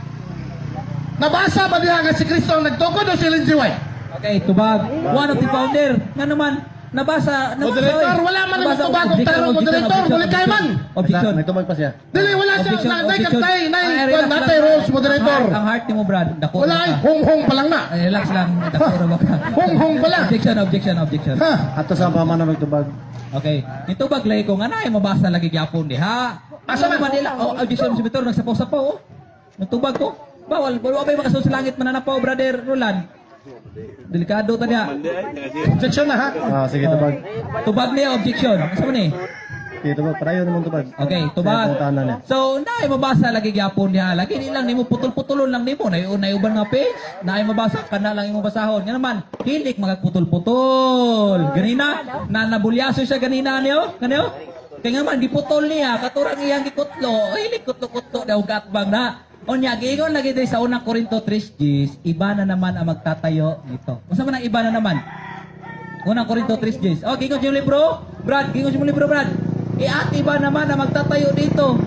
Nabasa ba diha nga si Kristo ang nagtukod o si Ellen G. White? Okay, tubag. One of the founder. Nga naman, nabasa. Moderator, wala man naman tubag og tarong, moderator. Muli kay man. Objection. Nagtubag pa siya. Dili, wala siya. Nay katay, Relax natay lang. rules, moderator. Ang heart ni mo, Brad. Dako Wala ay, hong-hong pa lang na. Relax lang. Dako ra ka. Hong-hong pa lang. Objection. Ha? Ato sa pama na magtubag. Okay. Nitubag lay ko nga na mabasa lagi gyapon di ha. Asa man nila? Oh, objection si Bitor nagsapaw-sapaw oh. Nitubag ko. Bawal may makasul sa langit mananapaw, brother Roland. Delikado ta niya. Objection na ha? Sige, tubag. Tubag niya objection. Asa man ni? Sige, tubag. Parayo naman tubag. Okay, tubag. Pangutana niya. So, naay mabasa lagi gyapon diha. Lagi ni lang nimo putol-putulon lang nimo. Nay uban nga page. Naay mabasa kana lang imong basahon. Nga naman, hilik magputol-putol. Ganina na nabulyaso siya ganina niyo. Kaniyo? Kaya nga man di putol niya katurang iyang gikutlo. Hilik kutlo-kutlo daw gatbang na. Onya, giingon lagi diri sa unang Korinto 3:10, iba na naman ang magtatayo nito. Unsa man ang iba na naman? Unang Korinto 3:10. Oh, giingon yung libro? Brad, giingon yung libro, Brad. At iba naman ang magtatayo dito.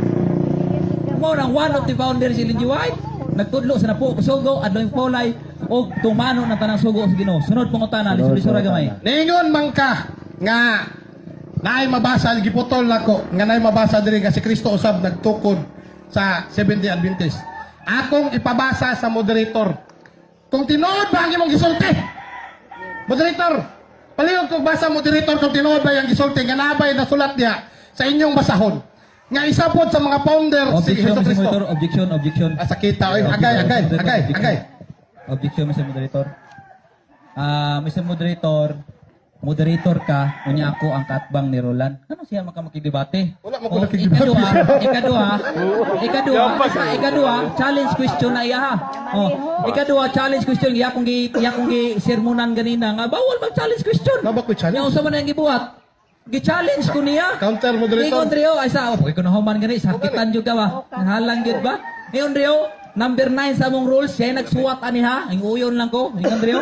Mo nang one of the founders si Ellen G. White, nagtudlo sa napo sugo adlong polay og tumano ng tanang sugo sa Ginoo. Sunod pangutana, lisod-lisod gamay. Ningon man ka nga naay mabasa giputol nako nga naay mabasa diri nga si Kristo usab nagtukod sa Seventh Day Adventist. Akong ipabasa sa moderator. Kung tinuod ba ang imong gisulti? Moderator, palihog kong basa moderator kung tinuod ba ang gisulti nga nabay na sulat niya sa inyong basahon. Nga isa po sa mga founder si Objection, Jesu Mr. Cristo. Moderator. Objection. Sakita oy, agay. Objection, Mr. Moderator. Mr. Moderator ka, unya ako ang katbang ni Roland. Ano siya makidebate? Wala mo ko nakikidebate. Ikadua, challenge question na iya ha. Ikadua, challenge question iya kung sermonan ganina nga bawal mag challenge question. Naba ko challenge. Yung sa man ang gibuhat. Gi-challenge ko niya. Counter moderator. Ingon Rio, ay sa okay ko na human gani sakitan jud ka ba? Halang gyud ba? Ingon Rio, number 9 sa among rules, siya nagsuwat ani ha. Ang uyon lang ko. Ingon Rio.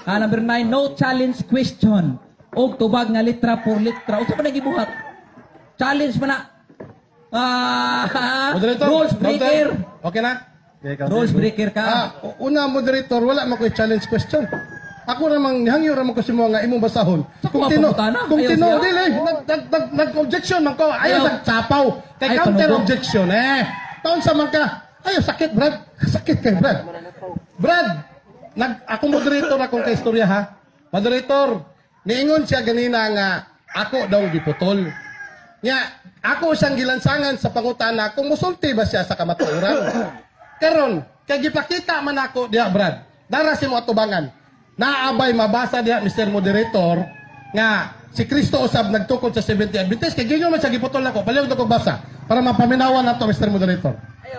Number 9, no challenge question. Og tubag nga litra por litra. Unsa man gibuhat? Challenge man na. Moderator, Rules breaker. Okay na? Rules breaker ka. Una moderator, wala man ko challenge question. Ako namang hangyo ra man ko simo nga imong basahon. Kung dili nag-objection man ko. Ayaw sa sapaw. Kay counter objection taon sa man ka. Ayaw sakit Brad. Sakit kay Brad. Brad, ako moderator akong kay istorya ha. Moderator, niingon siya ganina nga ako daw giputol. Nya, ako siyang gilansangan sa pangutana kung musulti ba siya sa kamatuoran. Karon, kay gipakita man ako diha Brad. Dara si mo atubangan. Naabay mabasa diha Mr. Moderator nga si Kristo usab nagtukod sa Seventh Day Adventist kay gingon man siya giputol nako. Palihog na ko basa para mapaminawan nato Mr. Moderator.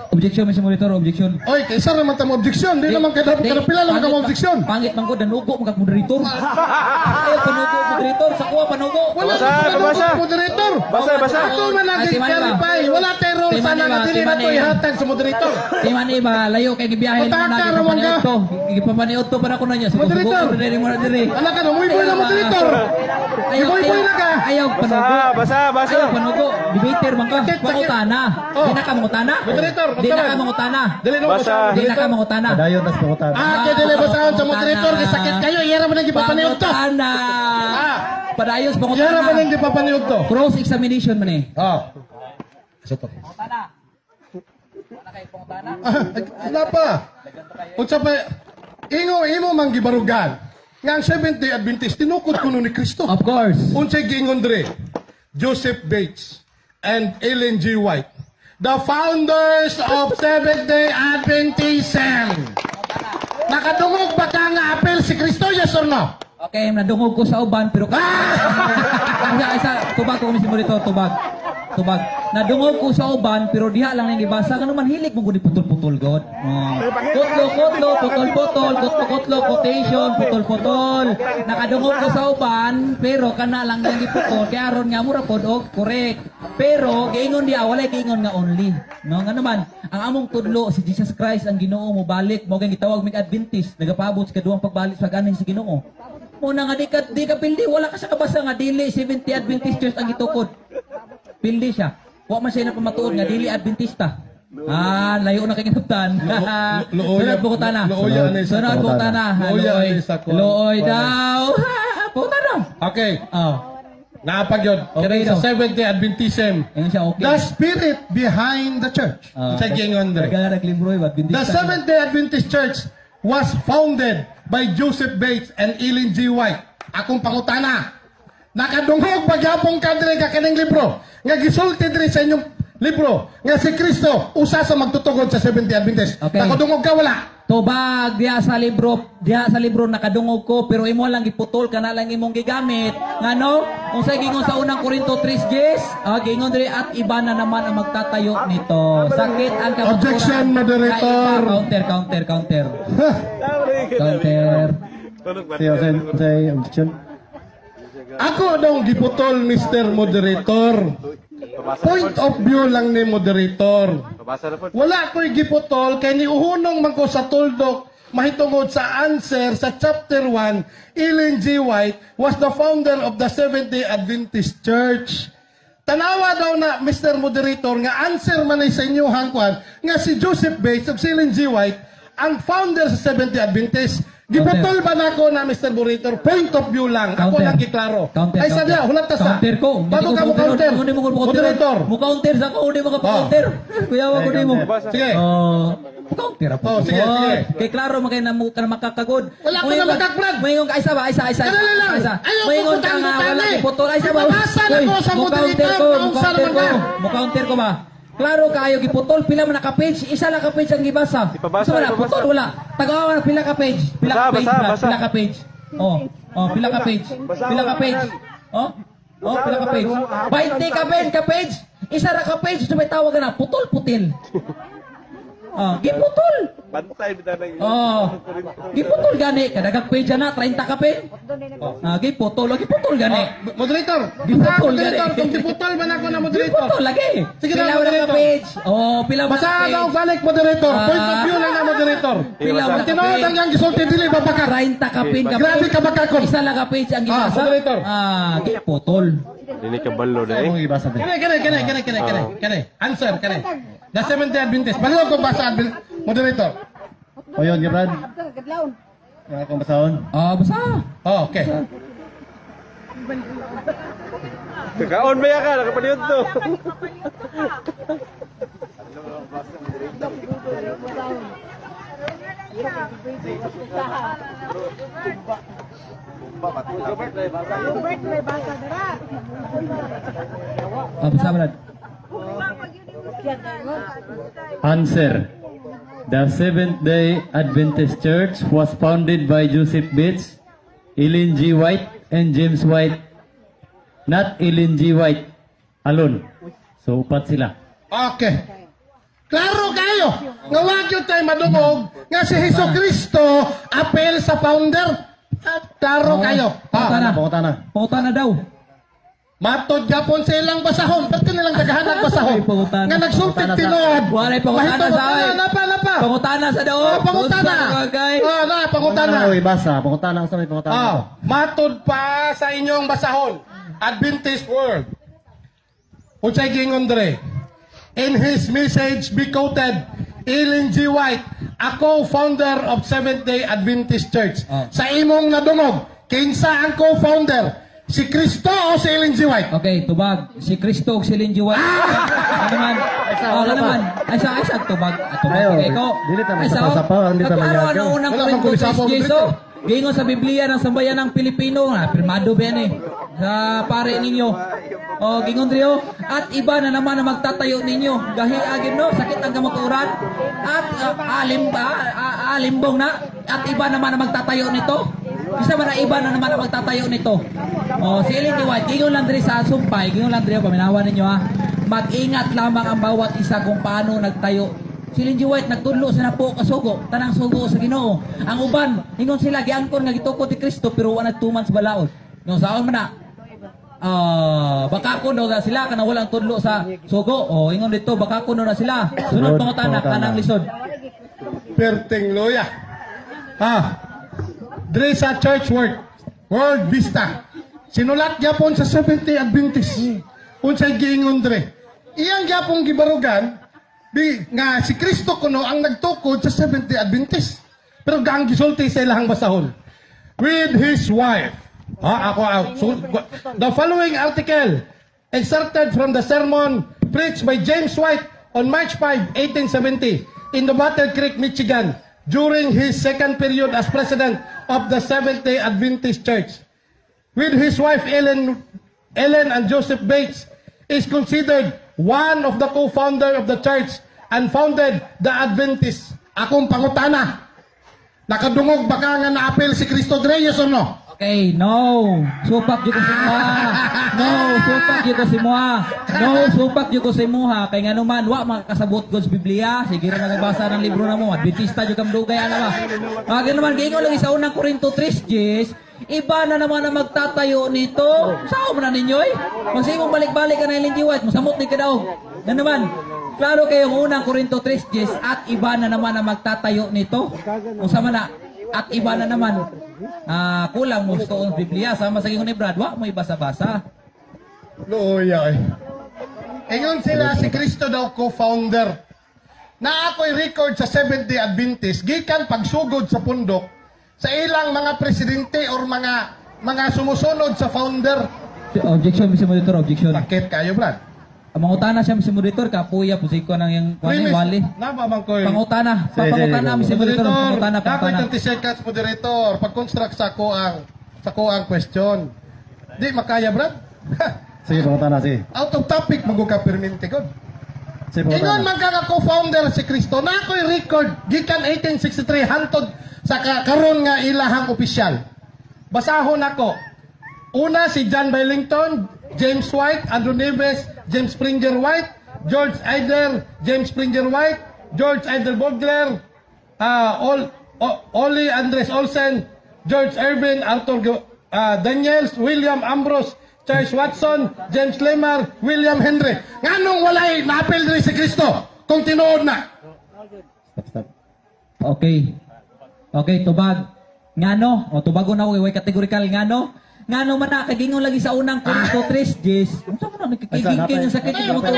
Objection, Mr. Monitor, objection. Oy, kaysa naman tamo objection. Di naman kadapila lang ka objection. Pangit man ko, danugo, mga moderator. Ayaw, panugo, moderator. Sa kuha, panugo. Wala Basa. moderator. Basa. Ako man nag-clarify. Wala tayo role sana na dili na to ihatag sa moderator. Di man iba, layo kay gibiyahin mo na. Gipapaniod to para ko na niya. Moderator. Sugo-sugo, mo na diri. Ala ka, umuiboy na moderator. Iboy-boy na ka. Ayaw, panugo. Basa. Ayaw, panugo. Debater man ka. Mangutana. Di na ka mangutana. Moderator, Di na ka mangutana. Dili na Basa. Di na ka mangutana. Dayon nas pangutan. kaya dili basahon sa moderator kay sakit kayo. Iyara man ang gipapaniog to. Pangutana. Padayos, Iyara man pangutana. ang gipapaniog to. Cross examination man eh. Oh. Ito. Pangutana. Wala kay pangutana. Wala pa. Unsa pa imo mang gibarugan. Nga ang Seventh-day Adventist tinukod kuno ni Kristo. Of course. Unsay giingon diri? Joseph Bates and Ellen G. White, the founders of Seventh-day Adventism. Nakadungog ba ka nga apel si Kristo, yes or no? Okay, nadungog ko sa uban pero isa tubag ko mismo dito, tubag. Nadungog ko sa uban pero diha lang ning gibasa kanu man hilig mo gud putol-putol god. Kutlo, quotation, putol. Nakadungog ko sa uban pero kana lang nang giputol kay aron nga mura pod og correct. Pero giingon diha walay giingon nga only. No nga naman ang among tudlo si Jesus Christ ang Ginoo mo balik mo kay gitawag mig Adventist nagapaabot sa kaduhang pagbalik sa ganing si Ginoo. Muna nga di ka pildi wala ka sa kabasa nga dili 70 Adventist Church ang gitukod. Pildi siya. Wa man siya na pamatuod nga dili Adventista. Layo na kay kinabtan. Sunod po kutana. Sunod po kutana. Looy daw. Putana. Okay. Oh. Napagyod. Okay Kaya sa daw. Seventh-day Adventism. Ayun siya okay. The spirit behind the church. Sa giingon diri. Naglibroy ba The Seventh-day Adventist Church was founded by Joseph Bates and Ellen G. White. Akong pangutana. Nakadungog pagyapong kadre ka kaning libro. Nga gisulti diri sa inyong libro nga si Kristo usa sa magtutugod sa Seventh-day Adventist. Okay. Nakadungog ka wala? Tubag diha sa libro nakadungog ko pero imo lang giputol kana lang imong gigamit. Ngano? Unsay gingon sa unang Korinto 3:10, gingon diri at iba na naman ang magtatayo nito. Sakit ang kabuturan. Objection, moderator. Counter. Counter. Say objection. Ako daw giputol, Mr. Moderator. Point of view lang ni Moderator. Wala ko'y giputol kay niuhunong man ko sa tuldok mahitungod sa answer sa chapter 1. Ellen G. White was the founder of the Seventh-day Adventist Church. Tanawa daw na Mr. Moderator nga answer man ay sa inyo hangkwan nga si Joseph Bates ug si Ellen G. White ang founder sa Seventh-day Adventist. Giputol ba na ako na Mr. Moderator? Point of view lang. Ako lang giklaro. Ay sadya, hulat ta sa. Counter ko. Bago ka mo counter. Moderator. Mo counter sa ko, hindi mo ka counter. Kuya wa ko di mo. Sige. Counter po. Sige. Kay klaro man kay na makakagod. Wala ko na makakbrad. Mayong ka isa ba? Isa. Kadali lang. Ayaw ko Mayong ka nga wala giputol. Isa ba? Mabasa na ko sa moderator. Kaunsa naman ka. Mo counter ko ba? Klaro kayo giputol pila man naka-page, isa lang ka-page ang gibasa. Ipabasa, Wala, ipabasa. putol wala. Tagawa pila ka-page. Pila ka-page, Basa. pila ka-page. Pila ka-page. Pila ka-page. Pila ka-page. 20 ka-page. Isa ra ka-page, sabay tawag na putol-putil. Giputol. Bantay bitanang. Giputol gani kadagang page na 30 ka pe. Giputol gani. Moderator. Giputol Moderator, gani. kung giputol man ako na moderator. Giputol lagi. Sige na, Pila wala ka moderator. page. Pila wala Basa ka daw page. balik moderator. Point of view lang na moderator. Pila wala ka Tinuod ang page. yang gisulti dili babaka. 30 ka page. Grabe ka bakakon. Isa lang ka page ang gibasa. moderator. Giputol. Dili ka balo na Ang ibasa din. Kani. Answer, kani. The Seventh-day Adventist. Baliw ko basa moderator. O yun, Brad. Nga akong basahon. Basa. Okay. Kakaon ba ka? Nakapaniod to. Basa Brad. Answer. The Seventh-day Adventist Church was founded by Joseph Bates, Ellen G. White, and James White. Not Ellen G. White alone. So, upat sila. Okay. Klaro kayo. Nga wag yun tayo madungog nga si Hesus Kristo apel sa founder. Klaro kayo. Pangutan na. Pauta na daw. Matod gapon sa ilang basahon. Ba't nilang dagahanag basahon? Pangutan. Nga nagsultit tinood. Walay pangutan na sa akin. Napa. Pangutan na sa daw. Pangutan na. Pangutan na. Basa. Pangutan na. Sa may pangutan na. Matod pa sa inyong basahon. Adventist World. Unsay gingon dre. In his message be quoted Ellen G. White, a co-founder of Seventh-day Adventist Church. Sa imong nadungog, kinsa ang co-founder? Si Kristo o si Ellen G. White? Okay, tubag. Si Kristo o si Ellen G. White. Ano naman? Ano naman? Ay, sa tubag. Tubag. Okay, ikaw. Dili ta magsapaw, hindi ta Kaklaro magyagaw. ang unang Wala bang Korinto kulisapaw 6, dito? Jeso. Gingon sa Biblia ng sambayan ng Pilipino. Pirmado ba yan eh. Sa pare ninyo. O, gingon rin at iba na naman na magtatayo ninyo. Gahi agin no, sakit ang kamuturan. At alimbong na. At iba naman na magtatayo nito. Isa ba na iba na naman na magtatayo nito? O, si Ellen G. White, gingon lang rin sa sumpay. Gingon lang rin, paminawan ninyo ha. Mag-ingat lamang ang bawat isa kung paano nagtayo. Si Ellen G. White nagtudlo sa napo kasugo, tanang sugo sa Ginoo. Ang uban, ingon sila giangkon nga gitukod ti Kristo pero wa nagtuman sa balaod. No saon man na? Baka ko daw na sila kana walang tudlo sa sugo. O ingon dito baka ko na sila. Sunod pangutana kanang lisod. Perting loya. Dre sa Church World Vista. Sinulat gyapon sa Seventh-day Adventist. Unsay giingon dre. Iyang gyapon gibarugan nga si Kristo kuno ang nagtukod sa Seventh-day Adventist. Pero gaang gisulti sa ilahang basahon. With his wife. Ako out. So, the following article excerpted from the sermon preached by James White on March 5, 1870 in the Battle Creek, Michigan during his second period as president of the Seventh-day Adventist Church. With his wife Ellen and Joseph Bates is considered one of the co-founder of the church and founded the Adventist. Akong pangutana. Nakadungog baka nga na-apel si Cristo Dre, yes or no? Okay, no. Supak jud ko si Muha. No, supak jud ko si Muha. No, supak jud ko si Muha. Kay nga naman, wa makasabot ko sa Biblia. Sige ra magbasa ng libro na mo. Adventista jud kam dugay ana ba. Kaya naman gingon lagi sa unang Korinto 3, Jess. Iba na naman na magtatayo nito. Sao man na ninyo eh? Magsimong balik-balik ka na Ellen G. White. Masamot ni ka daw. Yan naman. Klaro kayo ang unang Korinto 3, Jess. At iba na naman na magtatayo nito. Usama na. At iba na naman. Kulang mo gusto ang Biblia. Sama sa gingon ni Brad. Wa mo ibasa-basa. Loya eh. Ingon sila si Kristo daw co-founder. Na ako'y record sa Seventh-day Adventist. Gikan pagsugod sa pundok sa ilang mga presidente or mga sumusunod sa founder. Objection, Mr. Monitor. Objection. Bakit kayo, Brad? Mangutana siya, Mr. Monitor. Kapuya, pusiko ng yung wali. Nababang ko Pangutana. Pangutana, Mr. Monitor. Pangutana. Dapat 30 seconds, moderator. Pag-construct sa kuang question. Di makaya, Brad? Sige, pangutan na. Sige. Out of topic, magkakapirminti ko. Sige, pangutan Ingon na. man ka co-founder si Kristo. Na ako'y record. Gikan 1863, hantod sa karon nga ilahang opisyal. Basahon ako. Una si John Billington, James White, Andrew Neves, James Springer White, George Eider, James Springer White, George Eider Bogler, Oli Andres Olsen, George Irvin, Arthur Daniels, William Ambrose, Charles Watson, James Lemar, William Henry. Nganong walay na-apel rin si Kristo kung tinuod na? Stop. Okay. Okay, tubag. Ngano? O tubago na way categorical ngano? Ngano man na kagingon lagi sa unang Korinto 3, Jess. Unsa man nakikiging sa sakit mo to?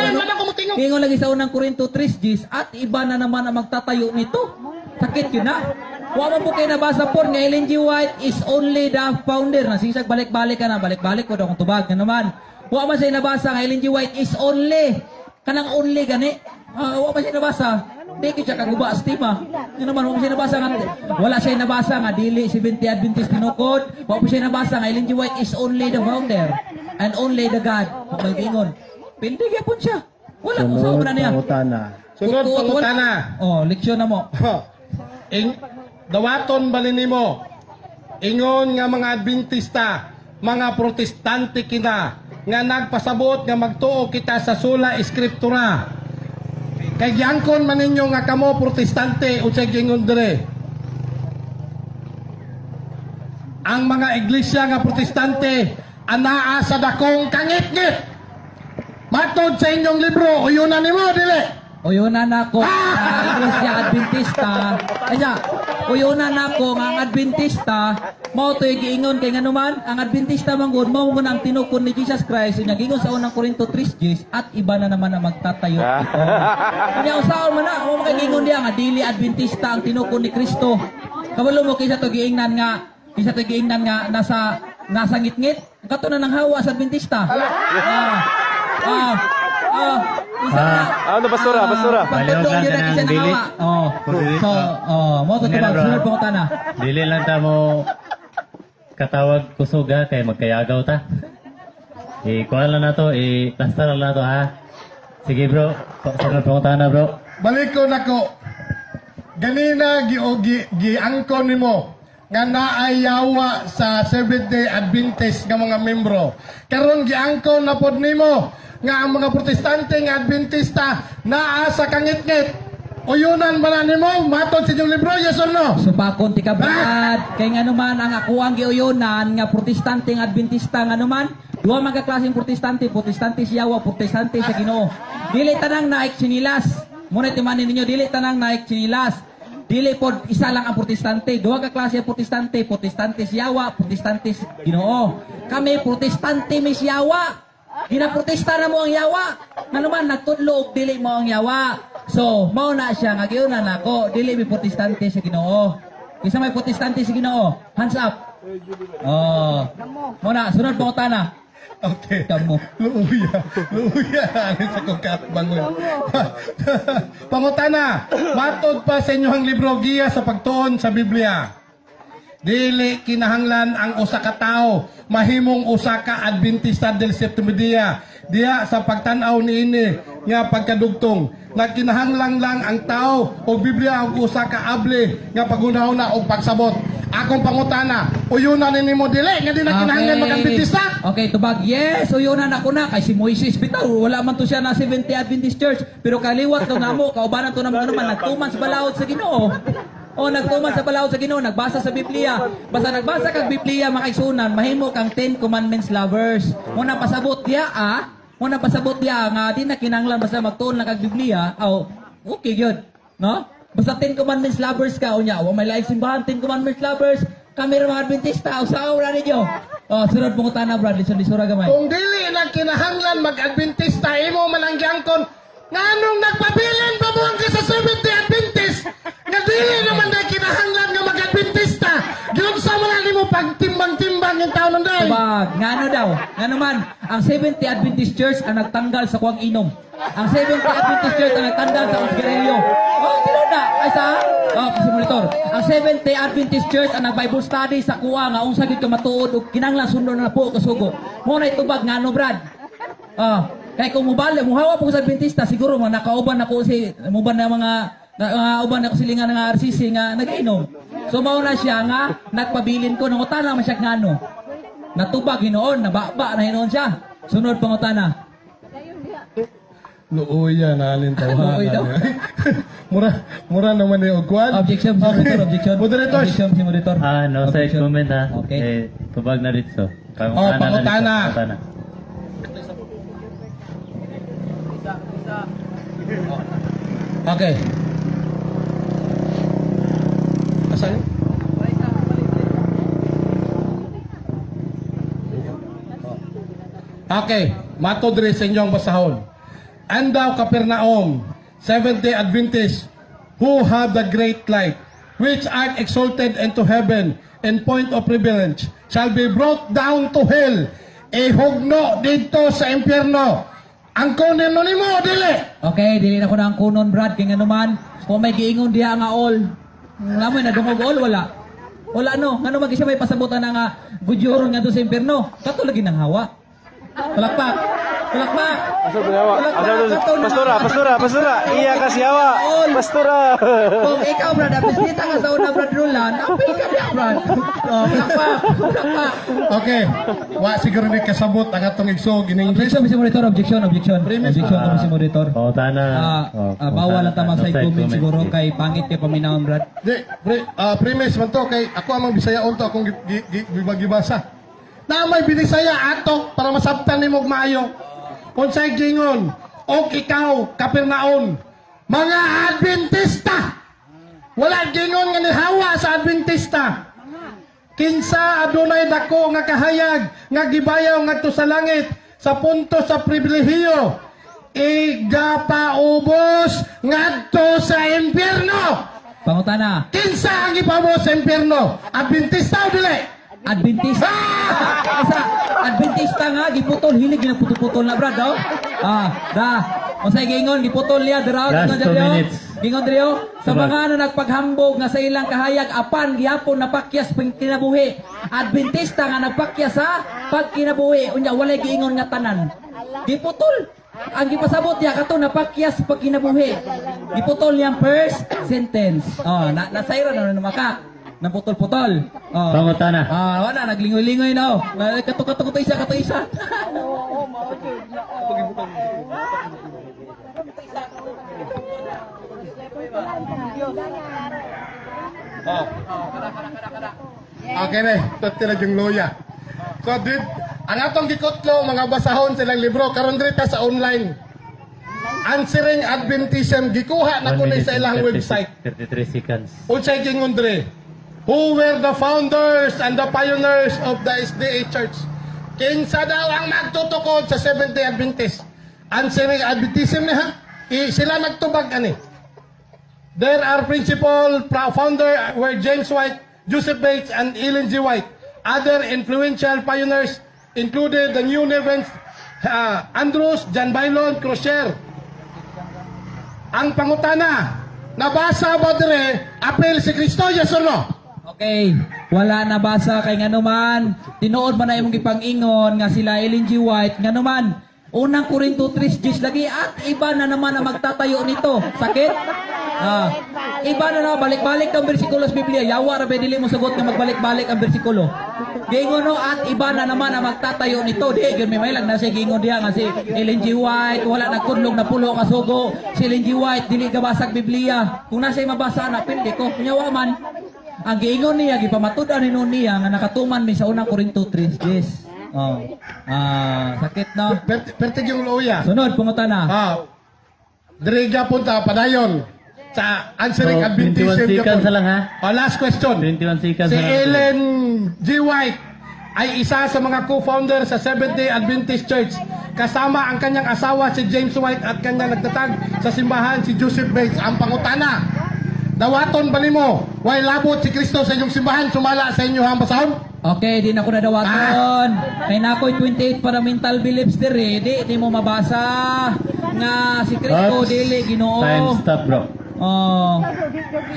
Gingon lagi sa unang Korinto 3, Jess, at iba na naman ang magtatayo nito. Sakit yun na. Wa man po kayo nabasa po nga Ellen G. White is only the founder. Nasisag balik-balik ka na. Balik-balik ko daw kung tubag na naman. Wa man siya nabasa nga Ellen G. White is only. Kanang only gani. Wa man siya nabasa. Di ko siya kaguba estima. Yun naman, wala siya nabasa nga. Wala siya nabasa nga. Dili, 70 Adventist tinukod. Wala siya nabasa nga. Ellen G. White is only the founder. And only the God. Mag-ingon. Pindig yapon siya. Wala mo sa obra niya. Pangutan na. Sunod pangutana. Oh, leksyon na mo. Dawaton balini mo. Ingon nga mga Adventista, mga Protestante kina, nga nagpasabot nga magtuo kita sa sola eskriptura. Kay giangkon man ninyo nga kamo protestante o sa gingon dire. Ang mga iglesia nga protestante anaa sa dakong kangit-ngit. Matod sa inyong libro, uyunan nimo dili. Uyunan ako ang Iglesia Adventista. Kaya, uyunan ako nga ang Adventista, mao to'y giingon kay nga naman, ang Adventista manggod, mao mo ang tinukon ni Jesus Christ, yung giingon sa unang Korinto 3:10, at iba na naman ang magtatayo ito. Kanya usaon man na, kung makagingon niya nga, dili Adventista ang tinukon ni Kristo. Kabalo mo kaysa to giingnan nga, nasa ngit-ngit, kato na ng hawa sa Adventista. Basura. Baliw lang ka ng dili. Mo to ba sunod po ta na. Dili lang ta mo katawag kusog ha, kay magkayagaw ta. Kuha lang na to, plaster lang na to ha. Sige bro, sunod po ta na bro. Balik ko nako. Ganina giangkon nimo nga naayawa sa Seventh-day Adventist nga mga membro. Karon giangkon na pod nimo nga ang mga protestante nga Adventista naa sa kangit-ngit. Uyunan ba na nimo matod sa inyong libro, yes or no? Supakon ti kabad. Kay nga naman ang ako ang giuyunan nga protestante nga Adventista nga naman, duha mga klaseng protestante sa Yawa, protestante sa Ginoo. Dili tanang naik sinilas. Muna timanin ninyo, dili tanang naik sinilas. Dili pod isa lang ang protestante. Duha ka klase protestante sa Yawa, protestante sa Ginoo. Kami protestante mi sa Yawa. Ginaprotesta na mo ang Yawa. Nga naman nagtudlo dili mo ang Yawa. So, mao na siya nga giunan nako, dili mi protestante sa Ginoo. Isa may protestante sa Ginoo. Hands up. Muna sunod po ta na. Okay. Kamu. Luuya. Ano sa kukatbang mo. Pangutana, matod pa sa inyong libro giya sa pagtuon sa Biblia. Dili kinahanglan ang usa ka tawo mahimong usa ka Adventista del Séptimo Día diya sa pagtan-aw niini nga pagkadugtong. Nagkinahanglan lang ang tao o Biblia og usa ka able nga paghunahuna og pagsabot. Akong pangutana, uyunan nimo dili nga di na kinahanglan mag-Adventista? Okay, tubag. Yes, uyunan ako na kay si Moises bitaw wala man to siya na Seventh-day Adventist Church, pero kaliwat to namo, kaubanan to namo naman nagtuman sa balaod sa Ginoo. Nagtuman sa balaod sa Ginoo, nagbasa sa Biblia. Basta nagbasa kag Biblia makaigsunan, mahimo kang 10 Commandments lovers. Muna pasabot diya nga di na kinahanglan basta magtuon lang kag Biblia. Okay gyud, no? Basta 10 Commandments lovers ka unya, wa may laing simbahan 10 Commandments lovers. Kami ra mga Adventista, usaw ra ninyo. Sunod mo ta na brad, lisura gamay. Kung dili na kinahanglan mag-Adventista, imo man ang giangkon nganong nagpabilin pa mo ang sa Seventh-day Adventist? Nga dili naman na kinahanglan nga mag-Adventista. Ginunsa mo na nimo pagtimbang-timbang yung taon ng day. Tubag, ngano daw? Ngano man, ang Seventh-day Adventist Church ang nagtanggal sa kuwang inom. Ang Seventh-day Adventist Church ang nagtanggal sa sigarilyo. Tino na. Ay sa? Kasi monitor. Ang Seventh-day Adventist Church ang nag-Bible study sa kuwa nga unsa gid ka matuod ug kinahanglan sundon na po kasugo. Mo na itubag ngano brad? Kaya kung muhawa po sa Adventista, siguro mga nakauban ako si, muban na mga, uban ako silingan nga RCC nga nag-inom. So mauna siya nga, nagpabilin ko, nangutana naman siya ngano. Natubag hinoon, nababa na hinoon siya. Sunod pangutana. Luuya na alin tawanan. Luuy daw. Mura naman yung ugwan. Objection, objection. Moderators. Objection, si Moderator. No side comment ha. Okay. Tubag na dito. Pangutana. Okay. Asan? Okay, matod rin sa inyong basahon. Andaw Capernaum, Seventh-day Adventist, who have the great light, which art exalted into heaven, in point of privilege, shall be brought down to hell, ihugno dito sa impyerno. Ang kunin mo nimo, dili. Okay, dili na ko na ang kunon, Brad. Kaya nga naman, kung may giingon diha nga all. Lamoy na dungog all, wala. Wala no. Nga naman siya may pasabutan na nga gudyoron nga doon sa impyerno. Kato lagi ng hawa. Palakpak. Palakpak! Asa ba yawa? Pastora. Iya ka siyawa. Pastora. Kung ikaw, Brad, bisita ka sa una, Brad Roland, apil ka niya, Brad. Palakpak! Okay. Wa siguro ni kasabot ang atong igsog in English. Objection, Mr. Monitor. Objection, Mr. Monitor. Pangutana. Bawal ang tamang side comment siguro kay pangit kay paminawon, Brad. Premise man to kay ako amang Bisayaon to akong gibasa. Na may binisaya atok para masabtan nimo maayo. Unsay gingon? Og ikaw Kapernaon, mga Adventista. Wala gingon nga nihawa sa Adventista. Kinsa adunay dako nga kahayag nga gibayaw ngadto sa langit sa punto sa pribilehiyo, igapaubos ngadto sa impierno. Pangutana. Kinsa ang ipabos sa impierno? Adventista o dili? Adventista. Adventista nga giputol hilig ginaputol-putol na, Brad, oh. Unsay gingon giputol niya dira. Last 2 minutes. Gingon diri sa mga nagpaghambog nga sa ilang kahayag apan gihapon napakyas pang kinabuhi. Adventista nga nagpakyas sa pagkinabuhi unya walay giingon nga tanan. Giputol. Ang gipasabot niya kato napakyas pag kinabuhi. Giputol niyang first sentence. Nasayra na maka. Naputol-putol. Pangutana. Wala naglingoy-lingoy na. Kato isa. Okay na, tila yung loya. So, ang atong gikotlo, mga basahon silang libro, karon dito sa online. Answering Adventism, gikuha na ko na sa ilang website. 33 seconds. Unsay gingon diri? Who were the founders and the pioneers of the SDA Church? Kinsa daw ang magtutukod sa Seventh-day Adventist? Answering Adventism niya, sila nagtubag ani. There are principal founder were James White, Joseph Bates, and Ellen G. White. Other influential pioneers included the New Nevins, Andrews, John Bailon, Crusher. Ang pangutana, nabasa ba dire apel si Kristo, yes or no? Okay, wala nabasa kay nganuman. Tinuod man na imong gipang-ingon nga sila Ellen G. White nganuman. Unang Korinto 3:10 lagi at iba na naman ang magtatayo nito. Sakit? Iba na balik-balik ang bersikulo sa Biblia. Yawa ra dili mo sagot nga magbalik-balik ang bersikulo. Gingon no at iba na naman ang magtatayo nito. Di gyud may lang na siya gingon diha nga si Ellen G. White wala nagkudlog na pulo ka sugo. Si Ellen G. White dili ka basag Biblia. Kung nasa mabasa na pindi ko kunyawa man. Ang giingon niya gipamatud-an niya nga nakatuman mi sa unang Korinto 3:10. Sakit no. Pertig yung loya. Sunod pangutana. Diri punta padayon sa answering Adventism. 21 seconds lang ha. Last question. 21 seconds Si lang. Ellen G. White ay isa sa mga co-founder sa Seventh-day Adventist Church. Kasama ang kanyang asawa si James White at kanyang nagtatag sa simbahan si Joseph Bates. Ang pangutana, dawaton ba nimo way labot si Kristo sa inyong simbahan sumala sa inyo basahon? Okay, di na ko nadawaton. Kay na ako'y 28 fundamental beliefs diri. Di mo mabasa nga si Kristo dili Ginoo. Time stop, bro.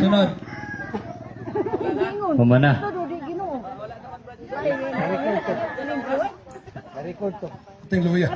Sunod. Pumana. Ting luya.